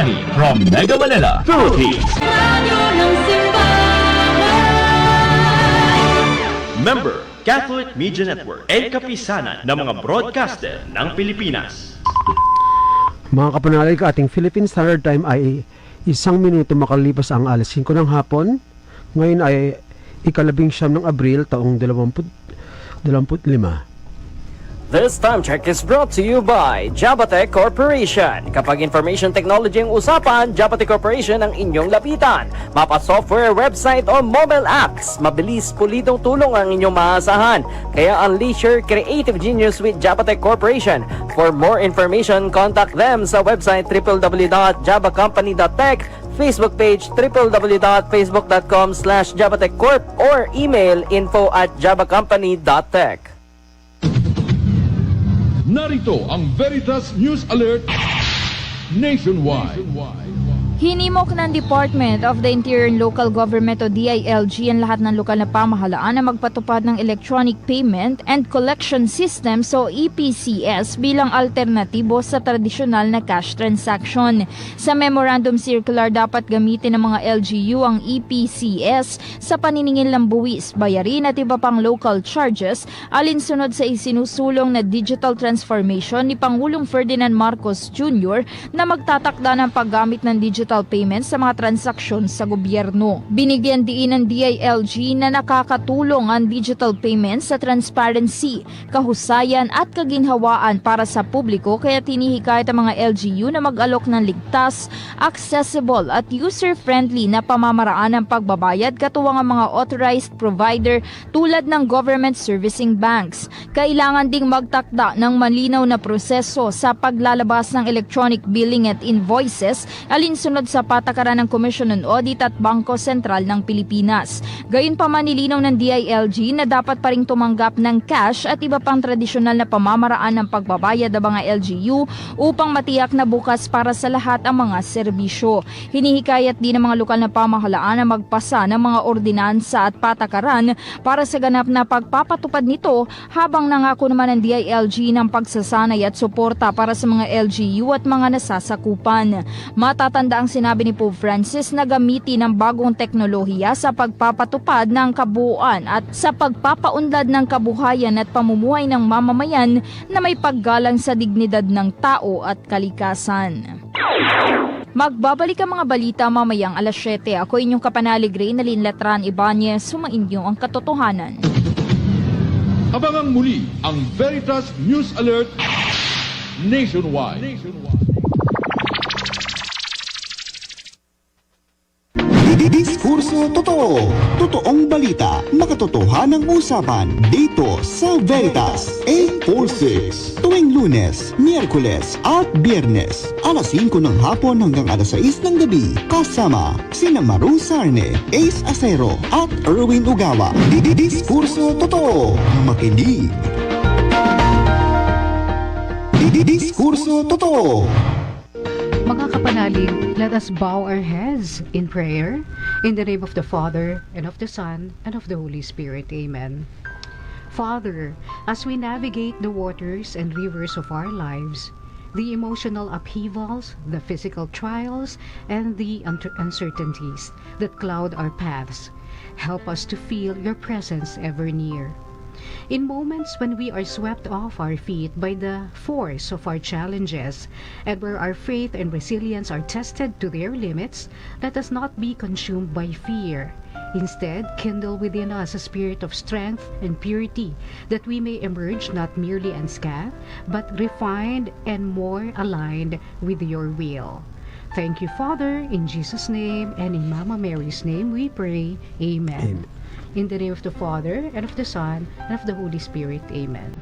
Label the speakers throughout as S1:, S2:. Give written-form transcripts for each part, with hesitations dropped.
S1: Danny from Mega Manila, Philippines. Member, Catholic Media Network, and kapisanan ng mga broadcaster ng Pilipinas.
S2: Mga kapanalig, ating Philippine Standard Time ay 1 minuto makalipas ang alas 5 ng hapon. Ngayon ay ika-19 ng Abril taong 2025.
S3: This time check is brought to you by Jabatech Corporation. Kapag information technology ang usapan, Jabatech Corporation ang inyong lapitan. Mapa software, website o mobile apps. Mabilis, pulitong tulong ang inyong maasahan. Kaya unleash your creative genius with Jabatech Corporation. For more information, contact them sa website www.jabacompany.tech, Facebook page www.facebook.com/jabatechcorp or email info@jabacompany.tech.
S4: Narito ang Veritas News Alert Nationwide.
S5: Hinimok ng Department of the Interior and Local Government o DILG ang lahat ng lokal na pamahalaan na magpatupad ng Electronic Payment and Collection Systems o EPCS bilang alternatibo sa tradisyonal na cash transaction. Sa Memorandum Circular, dapat gamitin ng mga LGU ang EPCS sa paniningil ng buwis, bayarin at iba pang local charges alinsunod sa isinusulong na digital transformation ni Pangulong Ferdinand Marcos Jr. na magtatakda ng paggamit ng digital payments sa mga transaksyon sa gobyerno. Binigyan diin ng DILG na nakakatulong ang digital payments sa transparency, kahusayan at kaginhawaan para sa publiko, kaya tinihikayat ang mga LGU na mag-alok ng ligtas, accessible at user-friendly na pamamaraan ng pagbabayad katuwang ang mga authorized provider tulad ng government servicing banks. Kailangan ding magtakda ng malinaw na proseso sa paglalabas ng electronic billing at invoices alinsunod sa patakaran ng Commission on Audit at Bangko Sentral ng Pilipinas. Gayunpaman, nilinaw ng DILG na dapat pa ring tumanggap ng cash at iba pang tradisyonal na pamamaraan ng pagbabayad ng mga LGU upang matiyak na bukas para sa lahat ang mga serbisyo. Hinihikayat din ng mga lokal na pamahalaan na magpasa ng mga ordinansa at patakaran para sa ganap na pagpapatupad nito, habang nangako naman ng DILG ng pagsasanay at suporta para sa mga LGU at mga nasasakupan. Matatanda ang sinabi ni Pope Francis na gamitin ang bagong teknolohiya sa pagpapatupad ng kabuuan at sa pagpapaunlad ng kabuhayan at pamumuhay ng mamamayan na may paggalang sa dignidad ng tao at kalikasan. Magbabalik ang mga balita mamayang alas 7. Ako inyong kapanalig Reynalyn Letran Ibanez, sumainyo ang katotohanan.
S4: Abangang muli ang Veritas News Alert Nationwide.
S6: Diskurso totoo. Totoong balita. Makatotohanang usapan. Dito sa Veritas 846. Tuwing Lunes, Miyerkules at Biyernes. Alas 5 ng hapon hanggang alas 6 ng gabi. Kasama sina Maru Sarne, Ace Acero at Erwin Ugawa. Diskurso totoo. Makinig. Diskurso totoo.
S7: Mga kapanalig, let us bow our heads in prayer. In the name of the Father, and of the Son, and of the Holy Spirit. Amen. Father, as we navigate the waters and rivers of our lives, the emotional upheavals, the physical trials, and the uncertainties that cloud our paths, help us to feel your presence ever near. In moments when we are swept off our feet by the force of our challenges, and where our faith and resilience are tested to their limits, let us not be consumed by fear. Instead, kindle within us a spirit of strength and purity, that we may emerge not merely unscathed, but refined and more aligned with your will. Thank you, Father, in Jesus' name, and in Mama Mary's name we pray. Amen. In the name of the Father, and of the Son, and of the Holy Spirit. Amen.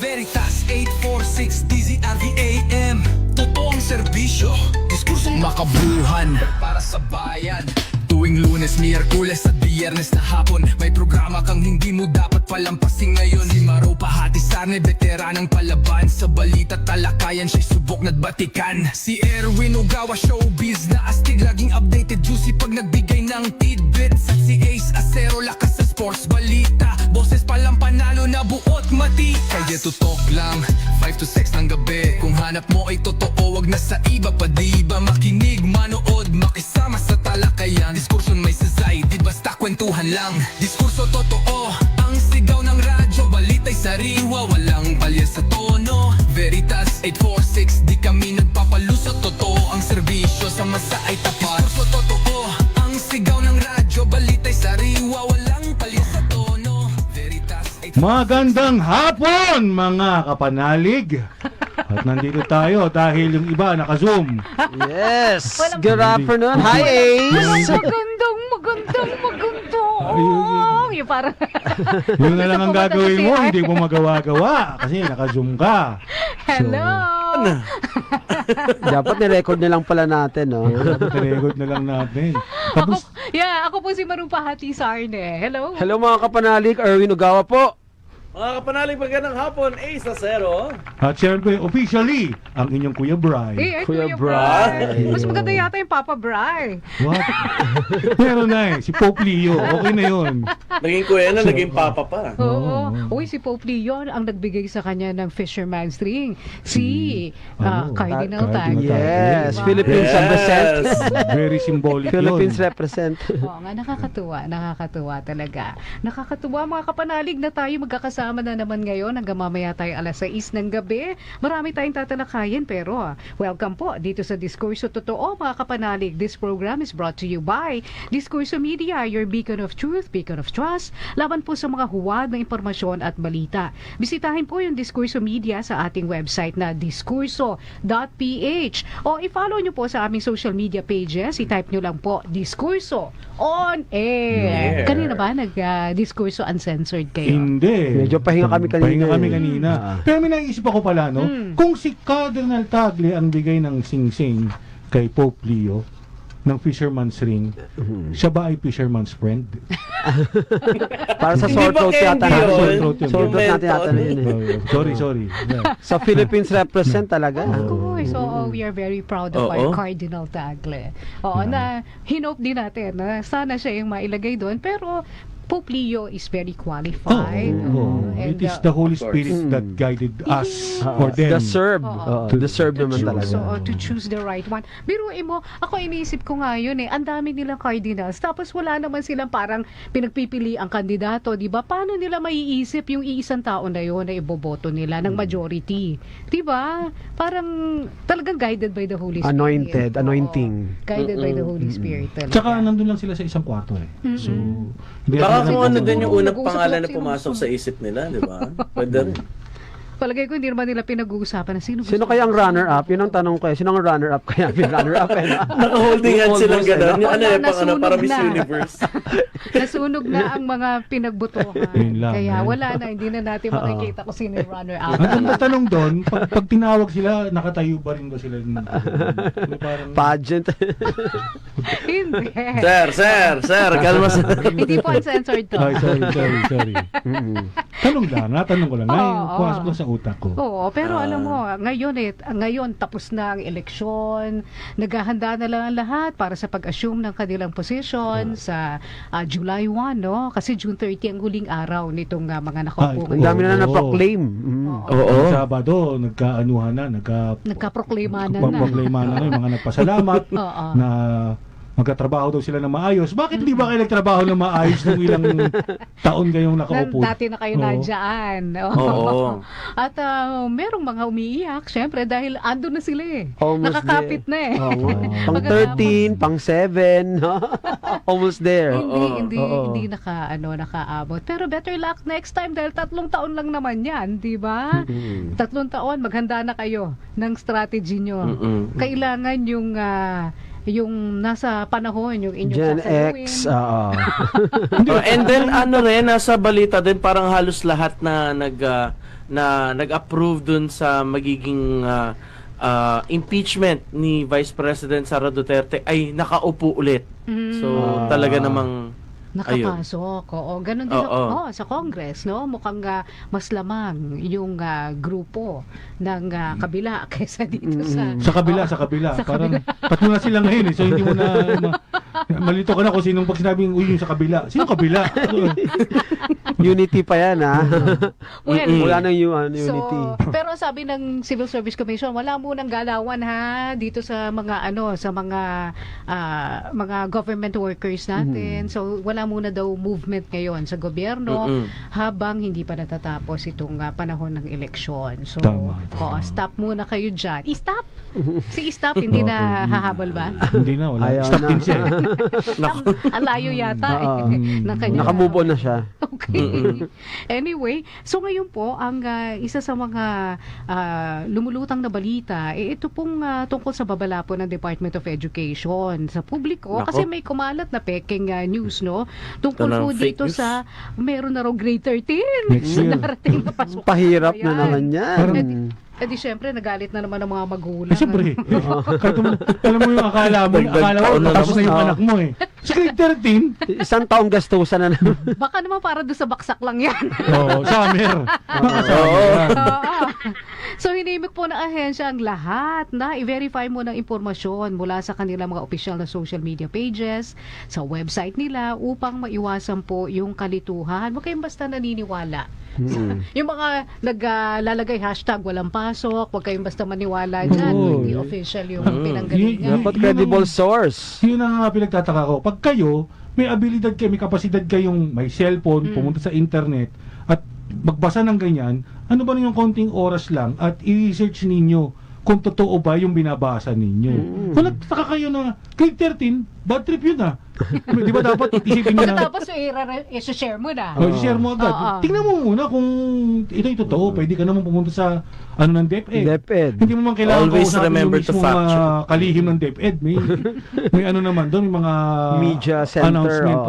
S8: Veritas 846 DZRV AM. Totoong serbisyo, diskursong makabuhan para sa bayan. Tuwing Lunes, Miyerkules at Biyernes na hapon, may programa kang hindi mo dapat palampasin ngayon. Si Maro Pahati Sarne, veteranang palaban sa balita talakayan, siya'y subok na't batikan. Si Erwin Ogawa, showbiz na astig, laging updated, juicy pag nagbigay ng tidbits. At si Ace Acero, lakas sa sports balita, boses palang panalo na buot matikas. Kaya tutok lang, 5 to 6 ng gabi. Kung hanap mo ay totoo, wag na sa iba pa, di ba? Makinig, manood, makisama sa talakayan. Diskurso may sasay, di basta kwentuhan lang. Diskurso totoo, ang sigaw ng radyo, balita'y sariwa, walang palya sa tono. Veritas 846, di kami nagpapalusot. Totoo ang serbisyo, sa masa ay tapat. Diskurso totoo, ang sigaw ng radyo, balita'y sariwa, walang palya sa tono. Veritas 846.
S9: Magandang hapon mga kapanalig. At nandito tayo dahil yung iba naka-zoom.
S2: Yes! Good afternoon! Hi, Ace!
S7: Magandang. Yung parang...
S9: Yun na lang ang gagawin mo, hindi mo magawa-gawa kasi naka-zoom ka.
S7: Hello!
S2: Dapat nirecord na lang pala natin, no?
S9: Dapat record na lang natin. Tapos,
S7: Ako po si Maro Pahati Sarne. Hello?
S2: Hello mga kapanalig, Erwin Ogawa po.
S10: Mga kapanalig, magandang hapon, Ace Acero.
S9: at syempre, officially, ang inyong Kuya Bri.
S7: Ay,
S2: Kuya
S7: Kuya
S2: Bri.
S7: Bri. Mas maganda yata yung Papa Bri.
S9: What? Meron na si Pope Leo. Okay na yun.
S10: Naging kuya na, naging papa pa.
S7: Oo. Uy, si Pope Leon ang nagbigay sa kanya ng fisherman's ring. Si Cardinal Tag.
S2: Yes,
S7: Diba?
S2: Philippines represent.
S9: Very symbolic
S2: Philippines
S9: yun.
S2: represent.
S7: Oo nga, nakakatuwa talaga. Nakakatuwa mga kapanalig na tayo magkakasama na naman ngayon hanggang mamaya tayo alas 6 ng gabi. Marami tayong tatalakayin pero welcome po dito sa Diskurso Totoo mga kapanalig. This program is brought to you by Diskurso Media, your beacon of truth, beacon of trust, laban po sa mga huwad na impormasyon at balita. Bisitahin po yung Diskurso Media sa ating website na diskurso.ph o i-follow nyo po sa aming social media pages. I-type nyo lang po Diskurso on air. Kanina ba nag-Diskurso uncensored kayo?
S9: Hindi.
S2: Medyo pahinga kami kanina.
S9: Pahinga kami
S2: eh.
S9: kanina. Pero may naisip ako pala, no? Kung si Cardinal Tagle ang bigay ng sing-sing kay Pope Leo ng fisherman's ring, siya ba ay fisherman's friend?
S2: Para sa
S10: Hindi
S2: sore
S10: ba
S2: throat
S10: candy
S2: yata.
S10: yun?
S9: Sore throat yun.
S2: Sore throat natin yata na yun eh.
S9: Sorry. Yeah.
S2: Sa Philippines represent talaga.
S7: Of course. So, we are very proud of our
S10: Oo.
S7: Cardinal Tagle. Oo, na hinope din natin na sana siya yung mailagay doon. Pero, Pope Leo is very qualified.
S9: It is the Holy Spirit that guided us for them.
S2: Deserve. Deserve naman talaga.
S7: So, to choose the right one. Biruin mo, ako iniisip ko nga yun eh, ang dami nilang cardinals, tapos wala naman silang parang pinagpipili ang kandidato, di ba? Paano nila maiisip yung iisang tao na yun na iboboto nila ng majority? Di ba? Parang talagang guided by the Holy Spirit.
S2: Anointed,
S7: Oo.
S2: anointing.
S7: Guided by the Holy Spirit talaga.
S9: Tsaka nandun lang sila sa isang kwarto eh. So,
S10: Baka kung ano din yung unang
S7: Nag-uusap
S10: pangalan na
S7: lang sino
S10: pumasok
S7: gusto
S10: sa isip nila, di ba? Pwede rin.
S7: Palagay ko hindi naman nila pinag-uusapan na sino
S2: Sino kaya ang runner-up? Yun ang tanong ko eh. Sino ang runner-up kaya? May runner-up eh.
S10: Naka-holding hands silang
S2: Almost,
S10: gano'n. Yung ano eh,
S7: Nasunog
S10: para Miss
S7: na.
S10: Universe.
S7: Nasunog na ang mga pinagbotohan.
S9: Yun lang,
S7: Kaya
S9: eh.
S7: wala na, hindi na natin makikita kung sino yung runner-up.
S9: ang tanong doon, pag tinawag sila, nakatayo ba rin ba sila? Parang,
S2: Pageant.
S7: Hindi.
S10: Sir, kalma sa...
S7: Hindi po uncensored to.
S9: Ay, sorry. Tanong lang, natanong ko lang. Ngayon,
S7: Oo.
S9: pumasok lang sa utak ko.
S7: Oo, pero alam mo, ngayon tapos na ang eleksyon, naghahanda na lang ang lahat para sa pag-assume ng kanilang position sa July 1, no? Kasi June 30 ang huling araw nitong mga nakaupo
S2: Ang
S7: ngayon.
S2: dami na
S9: Oo.
S2: na-proclaim.
S10: Oo.
S9: Sabado, nagkaanuhan na,
S7: Nagka-proklima na.
S9: nagpaproklima na yung mga nagpasalamat
S7: Oo.
S9: na magkatrabaho daw sila ng maayos. Bakit hindi ba kayo nagtrabaho ng maayos nung ilang taon kayong nakaupo?
S7: Dati na kayo
S9: Oo.
S7: nandyan.
S10: Oo.
S7: At merong mga umiiyak, syempre, dahil ando na sila eh.
S2: Almost
S7: Nakakapit na eh.
S2: Oo. Pang
S7: Pagkatapos-
S2: 13, pang 7. Almost there.
S7: Hindi nakaabot. Pero better luck next time dahil 3 taon lang naman yan, di ba? 3 taon, maghanda na kayo ng strategy nyo. Kailangan yung yung nasa panahon, yung inyong
S2: Gen
S7: sasaluin.
S2: X, oo.
S10: And then ano rin, nasa balita din parang halos lahat na nag-approve dun sa magiging impeachment ni Vice President Sara Duterte ay nakaupo ulit. So talaga namang
S7: Nakapasok. Oo, ganun din sa Congress, no? Mukhang mas lamang yung grupo ng kabila kaysa dito sa
S9: Sa kabila. Parang patlo na sila ngayon eh. So hindi mo na malito ka na kung sinong pag sinabing uy yung sa kabila. Sino kabila?
S2: Unity pa yan, ha?
S7: Well,
S2: Wala nang unity.
S7: So, pero sabi ng Civil Service Commission, wala munang galawan ha dito sa mga mga government workers natin. So wala muna daw movement ngayon sa gobyerno habang hindi pa natatapos itong panahon ng eleksyon. So, stop muna kayo dyan. I-stop! Si stop hindi na hahabol ba?
S9: Hindi na, wala.
S2: Ayaw
S9: Stop
S2: na.
S9: din siya.
S7: Ang layo yata ng kanya.
S2: Nakamove on na siya.
S7: Okay. Anyway, so ngayon po, ang isa sa mga lumulutang na balita, ito pong tungkol sa babala po ng Department of Education sa publiko. Kasi may kumalat na peking news, no? Tungkol po dito sa meron na raw grade 13.
S9: Next year.
S7: Narating na pasok.
S2: Pahirap na naman yan.
S7: Di syempre, nagalit na naman ang mga magulang.
S9: Siyempre. Alam mo yung akala mo tapos na yung anak mo eh. Sa grade 13,
S2: Isang taong gastusan na naman.
S7: Baka naman para doon sa baksak lang yan.
S9: summer.
S7: So, hinimik po ng ahensya ang lahat na i-verify mo ng impormasyon mula sa kanilang mga official na social media pages, sa website nila upang maiwasan po yung kalituhan. Huwag kayong basta naniniwala. Yung mga naglalagay hashtag walang pasok, huwag kayong basta maniwala dyan. Hindi official yung pinanggalingan.
S2: Dapat credible source.
S9: Yun ang pinagtataka ko. Pag kayo, may abilidad kayo, may kapasidad kayong may cellphone, pumunta sa internet, at magbasa ng ganyan, ano ba yung konting oras lang at i-research ninyo kung totoo ba yung binabasa ninyo. Kung nagtaka kayo na grade 13, bad trip yun ah. Di ba dapat isipin nyo na
S7: Tapos i-share mo na.
S9: share mo agad. Tingnan mo muna kung ito'y totoo. Pwede ka naman pumunta sa ng DepEd. Hindi mo man kailangan
S10: Always
S9: kausapin
S10: remember
S9: yung
S10: to
S9: mismong
S10: fact check.
S9: kalihim ng DepEd. May ano naman doon, may mga
S2: Media center,
S9: announcement.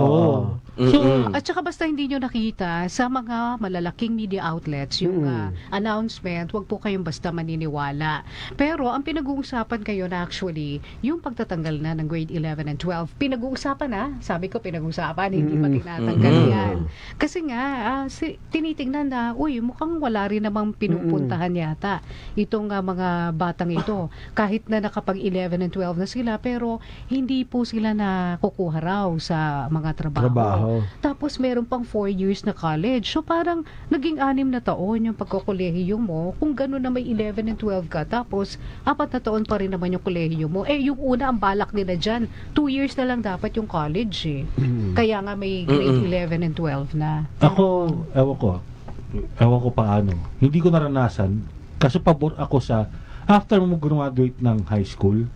S9: So,
S7: At saka basta hindi nyo nakita sa mga malalaking media outlets yung announcement, wag po kayong basta maniniwala. Pero ang pinag-uusapan kayo na actually, yung pagtatanggal na ng grade 11 and 12, pinag-uusapan na. Sabi ko pinag-uusapan, hindi pa tinatanggal yan. Kasi nga, tinitingnan na, mukhang wala rin namang pinupuntahan yata itong mga batang ito. Kahit na nakapag 11 and 12 na sila, pero hindi po sila nakukuha raw sa mga trabaho. Tapos meron pang 4 years na college. So parang naging 6 na taon yung pagkukolehiyo mo. Kung gano'n na may 11 and 12 ka, tapos 4 na taon pa rin naman yung kolehiyo mo. Yung una, ang balak nila dyan, 2 years na lang dapat yung college eh. Kaya nga may grade 11 and 12 na.
S9: Ako, ewan ko paano. Hindi ko naranasan. Kaso pabor ako sa after mo graduate ng high school,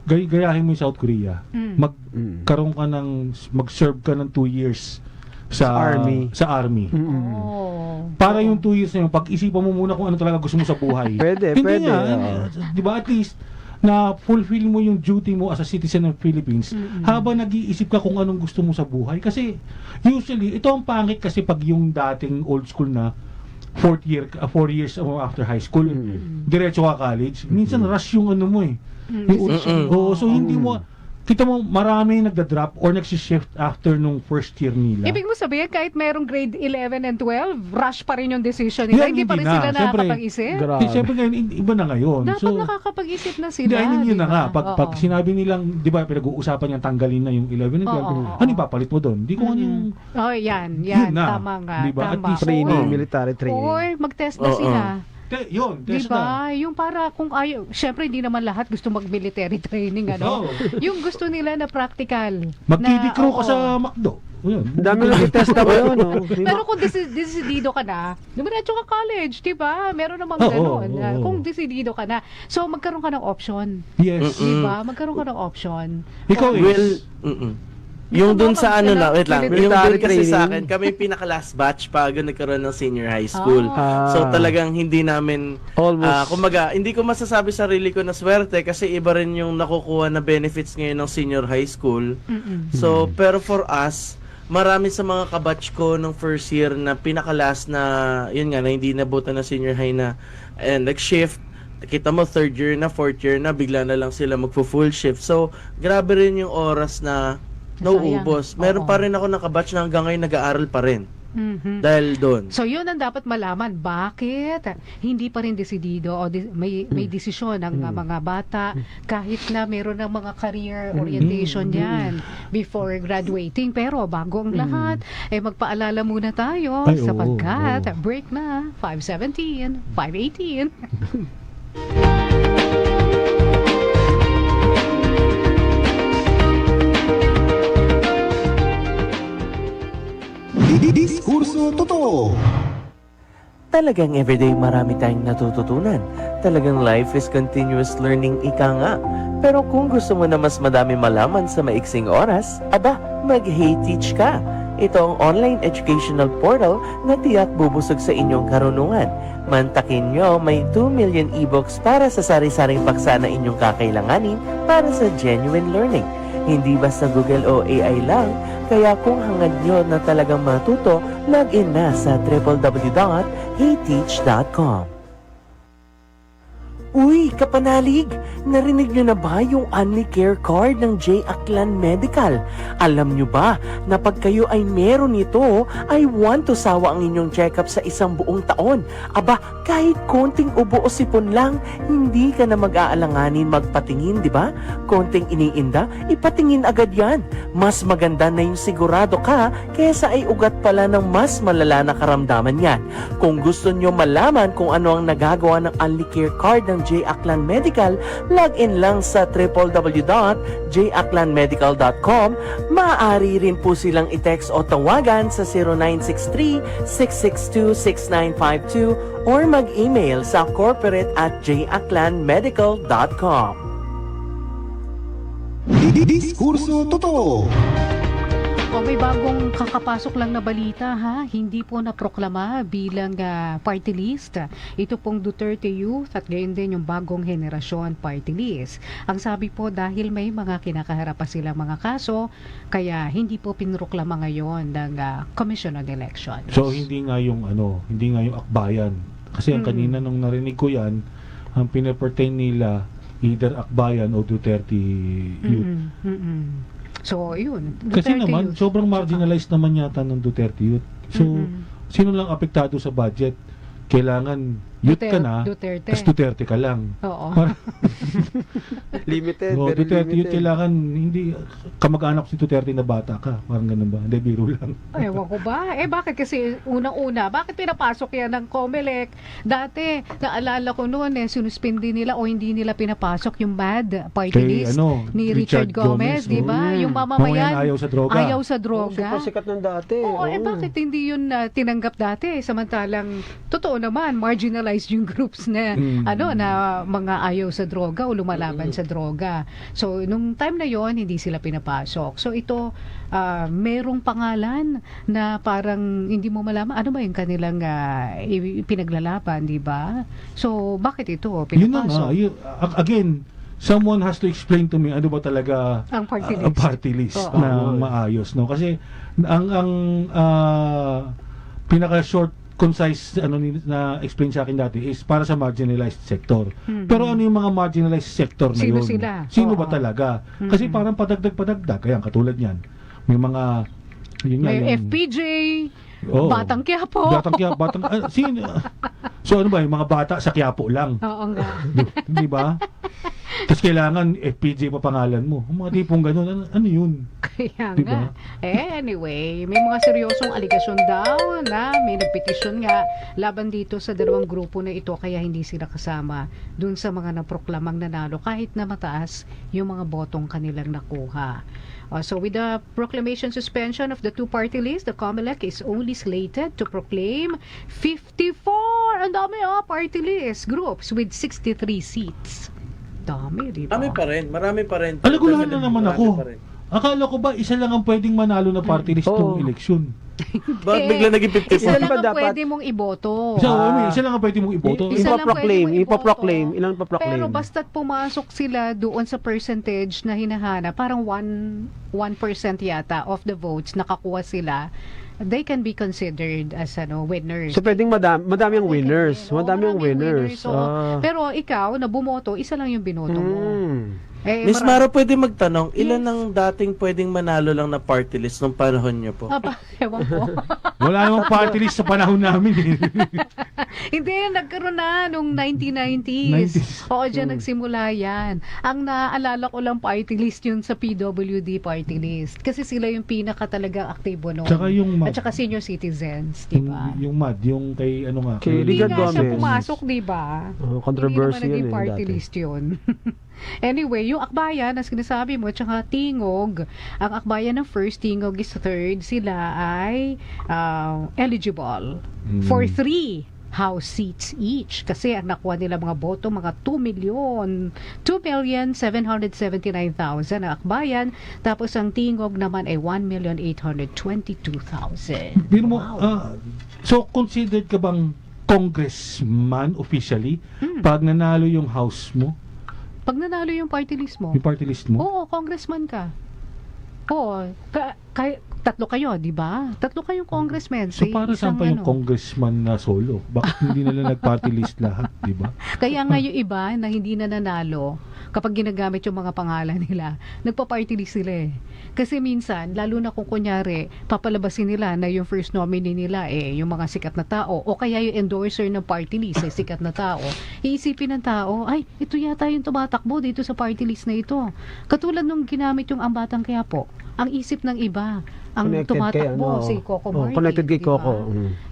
S9: gayahin mo yung South Korea. Magkaroon ka mag-serve ka ng 2 years sa army. Para yung 2 years na yun, pag-isipan mo muna kung ano talaga gusto mo sa buhay.
S2: Pwede.
S9: Di ba, at least na fulfill mo yung duty mo as a citizen of Philippines habang nag-iisip ka kung anong gusto mo sa buhay. Kasi usually, ito ang pangit kasi pag yung dating old school na 4 years after high school, diretso ka college, minsan rush yung ano mo eh. So hindi mo, kita mo marami nagda-drop or nagsishift after nung first year nila.
S7: Ibig mo sabihin, kahit merong grade 11 and 12, rush pa rin yung decision nila. Hindi pa rin sila nakakapag-isip.
S9: Siyempre ngayon, iba na ngayon.
S7: Dapat nakakapag-isip na sila.
S9: Yun na nga. Pag sinabi nilang, di ba, pinag-uusapan yung tanggalin na yung 11 and 12, ano ipapalit mo doon? Di ko ano yung...
S7: yan. Tama nga.
S9: Diba? At least
S2: military training.
S7: Or mag-test na sila.
S9: Yun, test
S7: diba? Yung para kung ayaw, syempre hindi naman lahat gusto mag-military training, ano? Yung gusto nila na practical.
S9: Magkidikro ka sa McDo. Yun.
S2: Dami lang i-test na ba yun, no?
S7: Pero kung desidido ka na, dumiretso ka college, diba? Meron namang gano'n. Kung desidido ka na. So, magkaroon ka ng option.
S9: Yes.
S7: Diba? Magkaroon ka ng option.
S9: Ikaw
S10: Yung dun sa ano na, wait lang, yung
S2: Military
S10: dun kasi sa
S2: training.
S10: akin, kami yung pinaka-last batch bago nagkaroon ng senior high school. So talagang hindi namin,
S2: Almost.
S10: kumbaga, hindi ko masasabi sarili ko na swerte kasi iba rin yung nakukuha na benefits ngayon ng senior high school. So, pero for us, marami sa mga kabatch ko nung first year na pinaka-last na, yun nga, na hindi nabutan na senior high na, and nag-shift, kita mo third year na, fourth year na, bigla na lang sila magpo-full shift. So, grabe rin yung oras na nauubos. Meron pa rin ako nakabatch na hanggang ngayon nag-aaral pa rin. Dahil doon.
S7: So yun ang dapat malaman, bakit hindi pa rin desidido o may desisyon ng mga bata kahit na meron ng mga career orientation yan before graduating. Pero bago ang lahat, magpaalala muna tayo
S2: Ay, oo,
S7: sapagkat break na, 5:17, 5:18.
S6: Diskurso totoo.
S10: Talagang everyday marami tayong natututunan. Talagang life is continuous learning, ika nga. Pero kung gusto mo na mas madami malaman sa maiksing oras, aba, mag-Hey Teach ka. Ito ang online educational portal na tiyak bubusog sa inyong karunungan. Mantakin nyo, may 2 million ebooks para sa sari-saring paksa na inyong kakailanganin para sa genuine learning. Hindi basta Google o AI lang, kaya kung hangad nyo na talagang matuto, log-in na sa www.heyteach.com. Uy, kapanalig! Narinig nyo na ba yung Only Care Card ng J. Aklan Medical? Alam nyo ba na pag kayo ay meron nito, ay 1 to sawa ang inyong check-up sa isang buong taon? Aba, kahit konting ubo o sipon lang, hindi ka na mag-aalanganin magpatingin, di ba? Konting iniinda, ipatingin agad yan. Mas maganda na yung sigurado ka, kaysa ay ugat pala ng mas malala na karamdaman yan. Kung gusto nyo malaman kung ano ang nagagawa ng Only Care Card ng J. Aklan Medical, log-in lang sa www.jaklanmedical.com. Maaari rin po silang i-text o tawagan sa 0963-662-6952 or mag-email sa corporate@jaklanmedical.com.
S6: Diskurso totoo.
S7: O may bagong kakapasok lang na balita ha, hindi po naproklama bilang party list. Ito pong Duterte Youth at gayon din yung bagong henerasyon party list. Ang sabi po dahil may mga kinakaharap pa silang mga kaso, kaya hindi po pinroklama ngayon ng Commission on Elections.
S9: So hindi nga yung akbayan. Kasi ang kanina nung narinig ko yan, ang pinapertain nila either akbayan o Duterte Youth.
S7: So, yun.
S9: Kasi
S7: Duterte
S9: naman,
S7: Youth.
S9: sobrang marginalized naman yata ng Duterte Youth. So, sino lang apektado sa budget? Kailangan youth ka na,
S7: Duterte.
S9: tas Duterte ka lang.
S7: Oo.
S2: Limited,
S9: No,
S2: very
S9: Duterte Youth,
S2: limited.
S9: kailangan hindi kamag-anak si Duterte na bata ka. Parang ganun ba? Hindi, biro lang.
S7: Ewan ko ba? Bakit kasi unang-una, bakit pinapasok yan ng COMELEC? Dati, naalala ko noon, sinuspindi nila o hindi nila pinapasok yung MAD party
S9: Kay,
S7: list ni Richard Gomez, di ba? Yung mamamayan,
S9: ayaw sa droga.
S7: ayaw sa droga.
S2: Super sikat ng dati.
S7: Oo, bakit hindi yun tinanggap dati? Samantalang, totoo naman, marginalized yung groups na, na mga ayaw sa droga o lumalaban sa droga. So, nung time na yon hindi sila pinapasok. So, ito, merong pangalan na parang hindi mo malaman, ano ba yung kanilang pinaglalaban, di ba? So, bakit ito
S9: Yun na
S7: pinapasok?
S9: nga. Again, someone has to explain to me ano ba talaga
S7: Ang party list.
S9: ang party list
S7: Oo.
S9: na maayos, no? Kasi ang pinaka short concise na explain sa akin dati is para sa marginalized sector. Pero ano yung mga marginalized sector na
S7: Sino
S9: yun?
S7: sila?
S9: Sino
S7: Oo.
S9: ba talaga? Kasi parang padagdag. Kaya katulad niyan. May mga yun nga,
S7: May
S9: yung-
S7: FPJ,
S9: Oo.
S7: Batang Quiapo.
S9: Sino? So ano ba, yung mga bata sa Quiapo lang.
S7: Oo nga.
S9: Di ba? Tapos kailangan FPJ pa pangalan mo. Ang mga tipong ganun, ano yun?
S7: Kaya
S9: Diba?
S7: nga. Anyway, may mga seryosong aligasyon daw na may nagpetisyon nga laban dito sa dalawang grupo na ito kaya hindi sila kasama dun sa mga naproklamang nanalo kahit na mataas yung mga botong kanilang nakuha. So with the proclamation suspension of the two-party list, the COMELEC is only slated to proclaim 54, ang dami party list groups with 63 seats. Dami, di ba?
S10: Marami pa rin.
S9: Alagulahan na naman
S10: Marami
S9: ako.
S10: pa rin.
S9: Akala ko ba isa lang ang pwedeng manalo na party list
S2: Oo.
S9: ng eleksyon?
S10: Bakit bigla naging 50-50?
S7: Isa lang
S2: ba
S7: ang
S2: dapat?
S7: pwede mong iboto.
S9: Isa lang ang pwede mong iboto.
S7: Isa lang
S2: Ipaproclaim,
S7: pwede mo iboto.
S2: ipaproclaim, ilan paproclaim?
S7: Pero basta't pumasok sila doon sa percentage na hinahanap, parang 1% yata of the votes nakakuha sila, they can be considered as winners.
S2: So pwedeng madami ang winners.
S7: Oo,
S2: Madami ang
S7: maraming
S2: winners.
S7: oo. Pero ikaw, na bumoto, isa lang yung binoto mo.
S10: Miss Mara, pwede magtanong, ilan ang dating pwedeng manalo lang na party list nung panahon niyo po?
S7: Ewan ko.
S9: Wala namang party list sa panahon namin eh.
S7: Hindi, nagkaroon na nung 1990s.
S9: 90s.
S7: Oo, dyan nagsimula yan. Ang naaalala ko lang party list yun sa PWD party list. Kasi sila yung pinaka talagang aktibo noon.
S9: Tsaka yung
S7: At saka senior citizens, di ba?
S9: yung MAD, yung kay ano nga.
S2: Kay
S7: Hindi
S2: Rigard
S7: nga siya
S2: Gomez.
S7: pumasok, di ba?
S2: Controversy
S7: Hindi naman naging
S2: yun
S7: party
S2: dati.
S7: list yun. Anyway, yung akbayan na sinasabi mo, tsaka tingog, ang akbayan ng first, tingog is third, sila ay eligible for 3 House seats each. Kasi ang nakuha nila mga boto, mga 2,779,000 ang akbayan. Tapos ang tingog naman ay 1,822,000.
S9: Pero mo, so considered ka bang congressman officially pag nanalo yung house mo,
S7: Pag nanalo yung party list mo,
S9: yung party list mo?
S7: oo, congressman ka. Oo, tatlo kayo, di ba? Tatlo kayong congressman.
S9: So para saan pa yung congressman na solo? Bakit hindi nila nag-party list lahat, di ba?
S7: Kaya nga yung iba na hindi na nanalo, kapag ginagamit yung mga pangalan nila, nagpa-party list sila eh. Kasi minsan, lalo na kung kunyari, papalabasin nila na yung first nominee nila yung mga sikat na tao, o kaya yung endorser ng party list sikat na tao, iisipin ng tao, ay, ito yata yung tumatakbo dito sa party list na ito. Katulad nung ginamit yung Ambatang Quiapo, ang isip ng iba, ang
S2: Connected kay
S7: tumatakbo
S2: ano,
S7: si Coco Martin.
S2: connected kay
S7: di ba?
S2: Coco.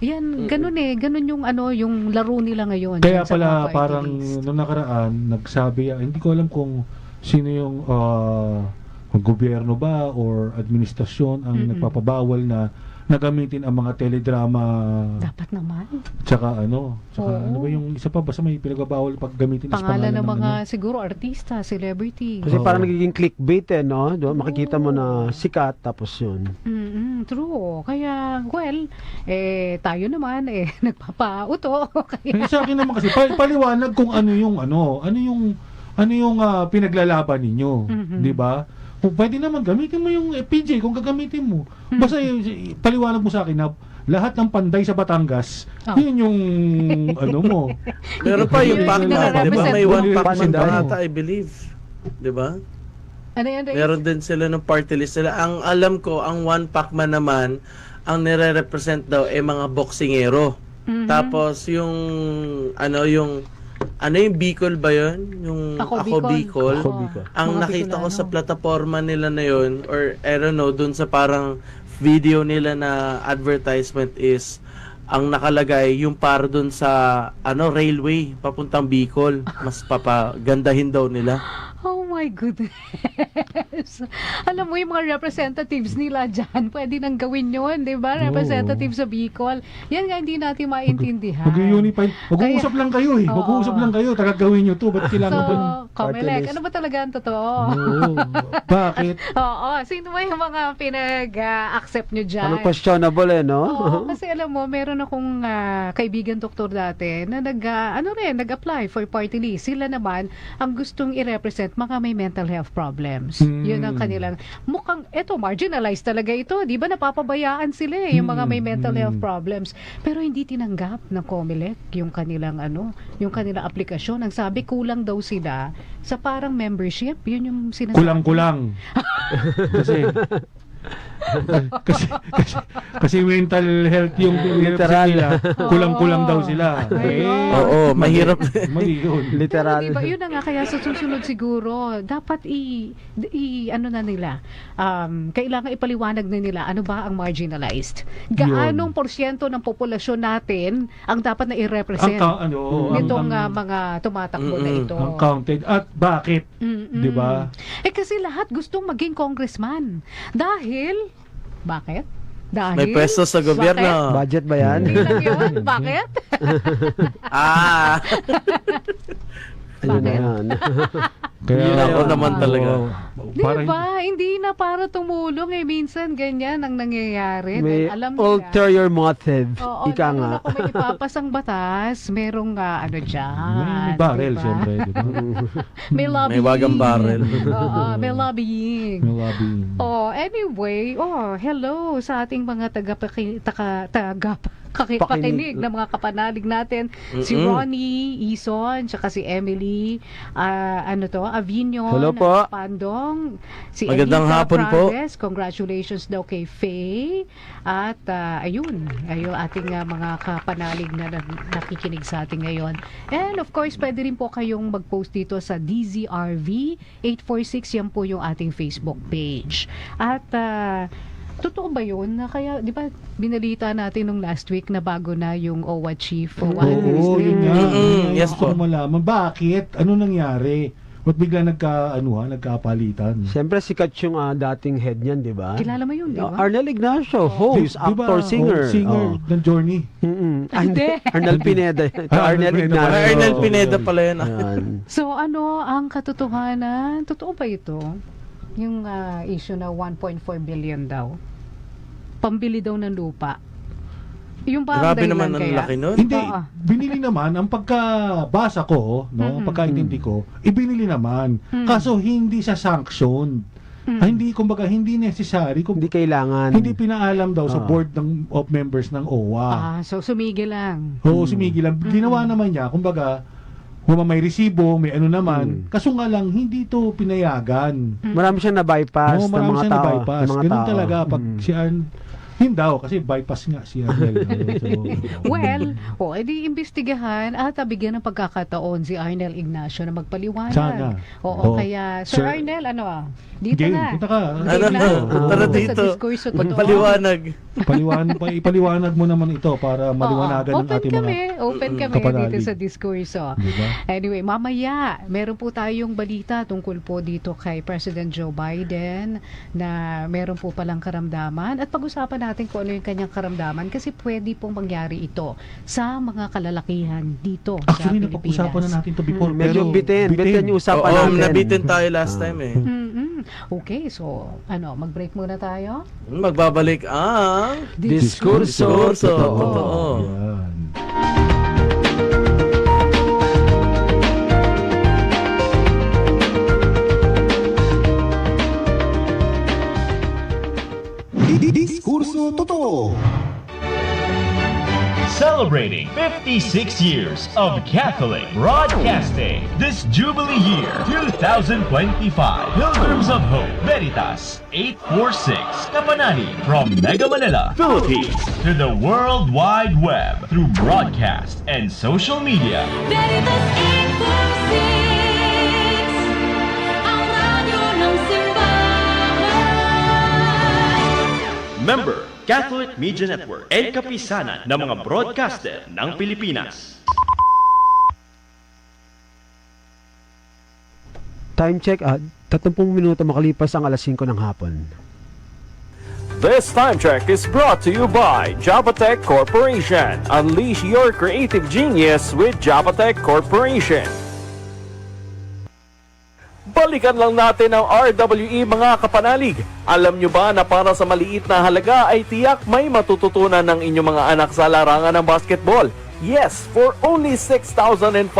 S7: Yan, ganun ganun yung yung laro nila ngayon.
S9: Kaya
S7: dyan sa mga
S9: pala
S7: party
S9: parang
S7: list.
S9: nung nakaraan, nagsabi, hindi ko alam kung sino yung gobyerno ba or administrasyon ang nagpapabawal na nagamitin ang mga teledrama.
S7: Dapat naman.
S9: Tsaka
S7: Oo.
S9: ano ba yung isa pa, basta may pinagbabawal pag gamitin is
S7: Pangalan ng mga
S9: ano.
S7: siguro artista, celebrity.
S2: Kasi
S9: Oo.
S2: parang nagiging clickbait no? Makikita mo na sikat tapos yun.
S7: True. Kaya, tayo naman, nagpapauto. Kaya,
S9: Sa akin naman kasi, paliwanag kung ano yung pinaglalaban ninyo. Di ba? Kung pwede naman, gamitin mo yung PJ kung gagamitin mo. Basta paliwanag mo sa akin na lahat ng panday sa Batangas, yun yung ano mo.
S10: Meron pa yung
S7: Yun,
S10: Pacman, di ba? May
S2: yun,
S10: one Pacman
S2: Panday.
S10: pa ata, I believe. Di ba?
S7: ano yan, Reyes?
S10: Meron din sila ng party list sila. Ang alam ko, ang one Pacman naman, ang nire-represent daw ay mga boksingero. Tapos yung yung Bicol ba yun? Yung
S7: Ako
S10: Bicol.
S7: Oo.
S10: Ang
S7: Mga
S10: nakita ko
S7: Bicolano.
S10: sa plataforma nila na yun, or I don't know, dun sa parang video nila na advertisement is, ang nakalagay yung para dun sa railway papuntang Bicol. Mas papagandahin daw nila.
S7: Oh my goodness. Alam mo, yung mga representatives nila dyan, pwede nang gawin yun, di ba? Representative sa Bicol. Yan nga, hindi natin maintindihan.
S9: Mag-unify. Mag-uusap lang kayo eh.
S7: Oo.
S9: Mag-uusap lang kayo. Tagagawin nyo to. Ba't kailangan ba?
S7: Comelec, ano ba talaga ang totoo?
S9: Oo. Bakit?
S7: Oo, sino ba yung mga pinag-accept nyo dyan?
S2: Parang questionable no?
S7: Oo, kasi alam mo, meron akong kaibigan doktor dati na nag-apply for party list. Sila naman, ang gustong i-represent mga may mental health problems. Yun ang kanilang, mukhang, marginalized talaga ito. Di ba napapabayaan sila yung mga may mental health problems. Pero hindi tinanggap ng Comelec yung kanilang yung kanilang aplikasyon. Ang sabi, kulang daw sila sa parang membership. Yun yung sinasabi.
S9: Kulang-kulang. kasi mental health yung
S2: Literal.
S9: nila. Kulang-kulang daw sila.
S10: Oo, mahirap.
S9: Mali yun.
S2: Literal.
S7: Pero diba, yun na nga, kaya sa susunod siguro, dapat kailangan ipaliwanag na nila ano ba ang marginalized. Gaanong porsyento ng populasyon natin ang dapat na i-represent nitong mga tumatakbo na ito.
S9: Ang counted. At bakit? Di ba?
S7: Kasi lahat gustong maging congressman. Bakit? Dahil?
S10: May pwesto sa gobyerno.
S2: Budget ba yan?
S7: Hindi lang yun. Bakit?
S2: Ayun na
S7: Bakit?
S2: yan.
S9: Kaya
S2: Yun ako
S11: naman talaga.
S7: Diba? Hindi na para tumulong eh. Minsan ganyan ang nangyayari.
S2: May
S7: Dahil alam nila.
S2: ulterior motive.
S7: Oo,
S2: Ika
S7: lalo
S2: nga.
S7: na kung may ipapasang batas, merong ano dyan.
S9: May barrel,
S7: diba?
S9: siyempre. Diba?
S7: May lobbying.
S11: May wagang barrel.
S7: Oo, may lobbying.
S9: May lobbying.
S7: Oh, anyway, hello sa ating mga pakinig na mga kapanalig natin. Si Ronnie Ison, tsaka si Emily, Avino,
S11: Hello po.
S7: Pandong, si
S11: Magandang
S7: Elita
S11: hapon po.
S7: Prades, congratulations daw kay Faye. At ayun ating mga kapanalig na nakikinig sa atin ngayon. And of course, pwede rin po kayong mag-post dito sa DZRV 846, yan po yung ating Facebook page. At totoo ba yun? Na kaya, di ba, binalita natin nung last week na bago na yung OWA chief, OWA
S9: Oo, yun nga.
S11: Yes
S9: Gusto
S11: po.
S9: ko malaman, bakit? Ano nangyari? Ba't bigla nagkapalitan?
S2: Siyempre sikat yung dating head niyan, di ba?
S7: Kilala mo yun, di ba?
S2: Arnel Ignacio, host,
S9: Di ba?
S2: actor, singer.
S9: Singer ng Journey.
S2: Hindi. Arnel Pineda. Arnel
S9: Pineda
S2: Ignacio.
S9: pala.
S11: Arnel Pineda pala yun.
S2: Yan.
S7: So, ano ang katotohanan? Totoo ba ito? Yung issue na 1.4 billion daw. Pambili daw ng lupa. Yung ba ang
S11: Grabe
S7: dahilan
S11: naman ang
S7: kaya?
S11: laki nun.
S9: Hindi,
S7: Oo.
S9: binili naman, ang pagkabasa ko, no, pagkaintindi ko, ibinili naman. Kaso hindi sa sanction. Hindi, kumbaga, hindi necessary.
S2: Hindi kailangan.
S9: Hindi pinaalam daw sa board of members ng OWA.
S7: So sumigil lang.
S9: Oo, sumigil lang. Ginawa naman niya, kumbaga, may resibo, may ano naman. Kaso nga lang, hindi to pinayagan.
S2: Marami siyang na-bypass ng
S9: Marami
S2: mga
S9: siya
S2: tao.
S9: na-bypass.
S2: ng mga
S9: Ganun
S2: tao.
S9: talaga. Pag si yun daw, kasi bypass nga si Arnel.
S7: Well, edi imbestigahan at bigyan ng pagkakataon si Arnel Ignacio na magpaliwanag.
S9: Sana.
S7: Oo, kaya Sir
S9: Sir-
S7: Arnel, dito
S9: Game,
S7: na.
S9: punta ka.
S7: Game na.
S11: Tara
S7: Sa
S11: dito.
S7: diskurso totoo.
S11: Magpaliwanag.
S9: Ipaliwanag mo naman ito para maliwanagan ng
S7: Open
S9: ating
S7: kami,
S9: mga
S7: open kami
S9: kapanalig.
S7: dito sa diskurso.
S9: Diba?
S7: Anyway, mamaya, meron po tayong balita tungkol po dito kay President Joe Biden na meron po palang karamdaman at pag-usapan natin kung ano yung kanyang karamdaman kasi pwede pong mangyari ito sa mga kalalakihan dito
S9: Actually,
S7: sa Pilipinas.
S9: napag-usapan na natin to before.
S2: Medyo
S9: pero
S2: bitin yung usapan
S11: Oo,
S2: natin.
S11: nabitin tayo last time eh.
S7: Okay, so mag-break muna tayo.
S11: Magbabalik ang
S2: Diskurso
S11: totoo.
S9: Yan.
S6: Diskurso totoo.
S1: Celebrating 56 years of Catholic Broadcasting this Jubilee year 2025. Pilgrims of Hope, Veritas 846, Kapanani from Mega Manila, Philippines to the World Wide Web through broadcast and social media.
S12: Veritas 846, ang radyo ng simbahan.
S1: Member, Catholic Media Network, El Kapisanan ng mga broadcaster ng Pilipinas.
S2: Time check, 30 minuto makalipas ang alas 5 ng hapon.
S3: This time check is brought to you by Japatec Corporation. Unleash your creative genius with Japatec Corporation. Balikan lang natin ang RWE mga kapanalig. Alam nyo ba na para sa maliit na halaga ay tiyak may matututunan ng inyong mga anak sa larangan ng basketball? Yes, for only 6,500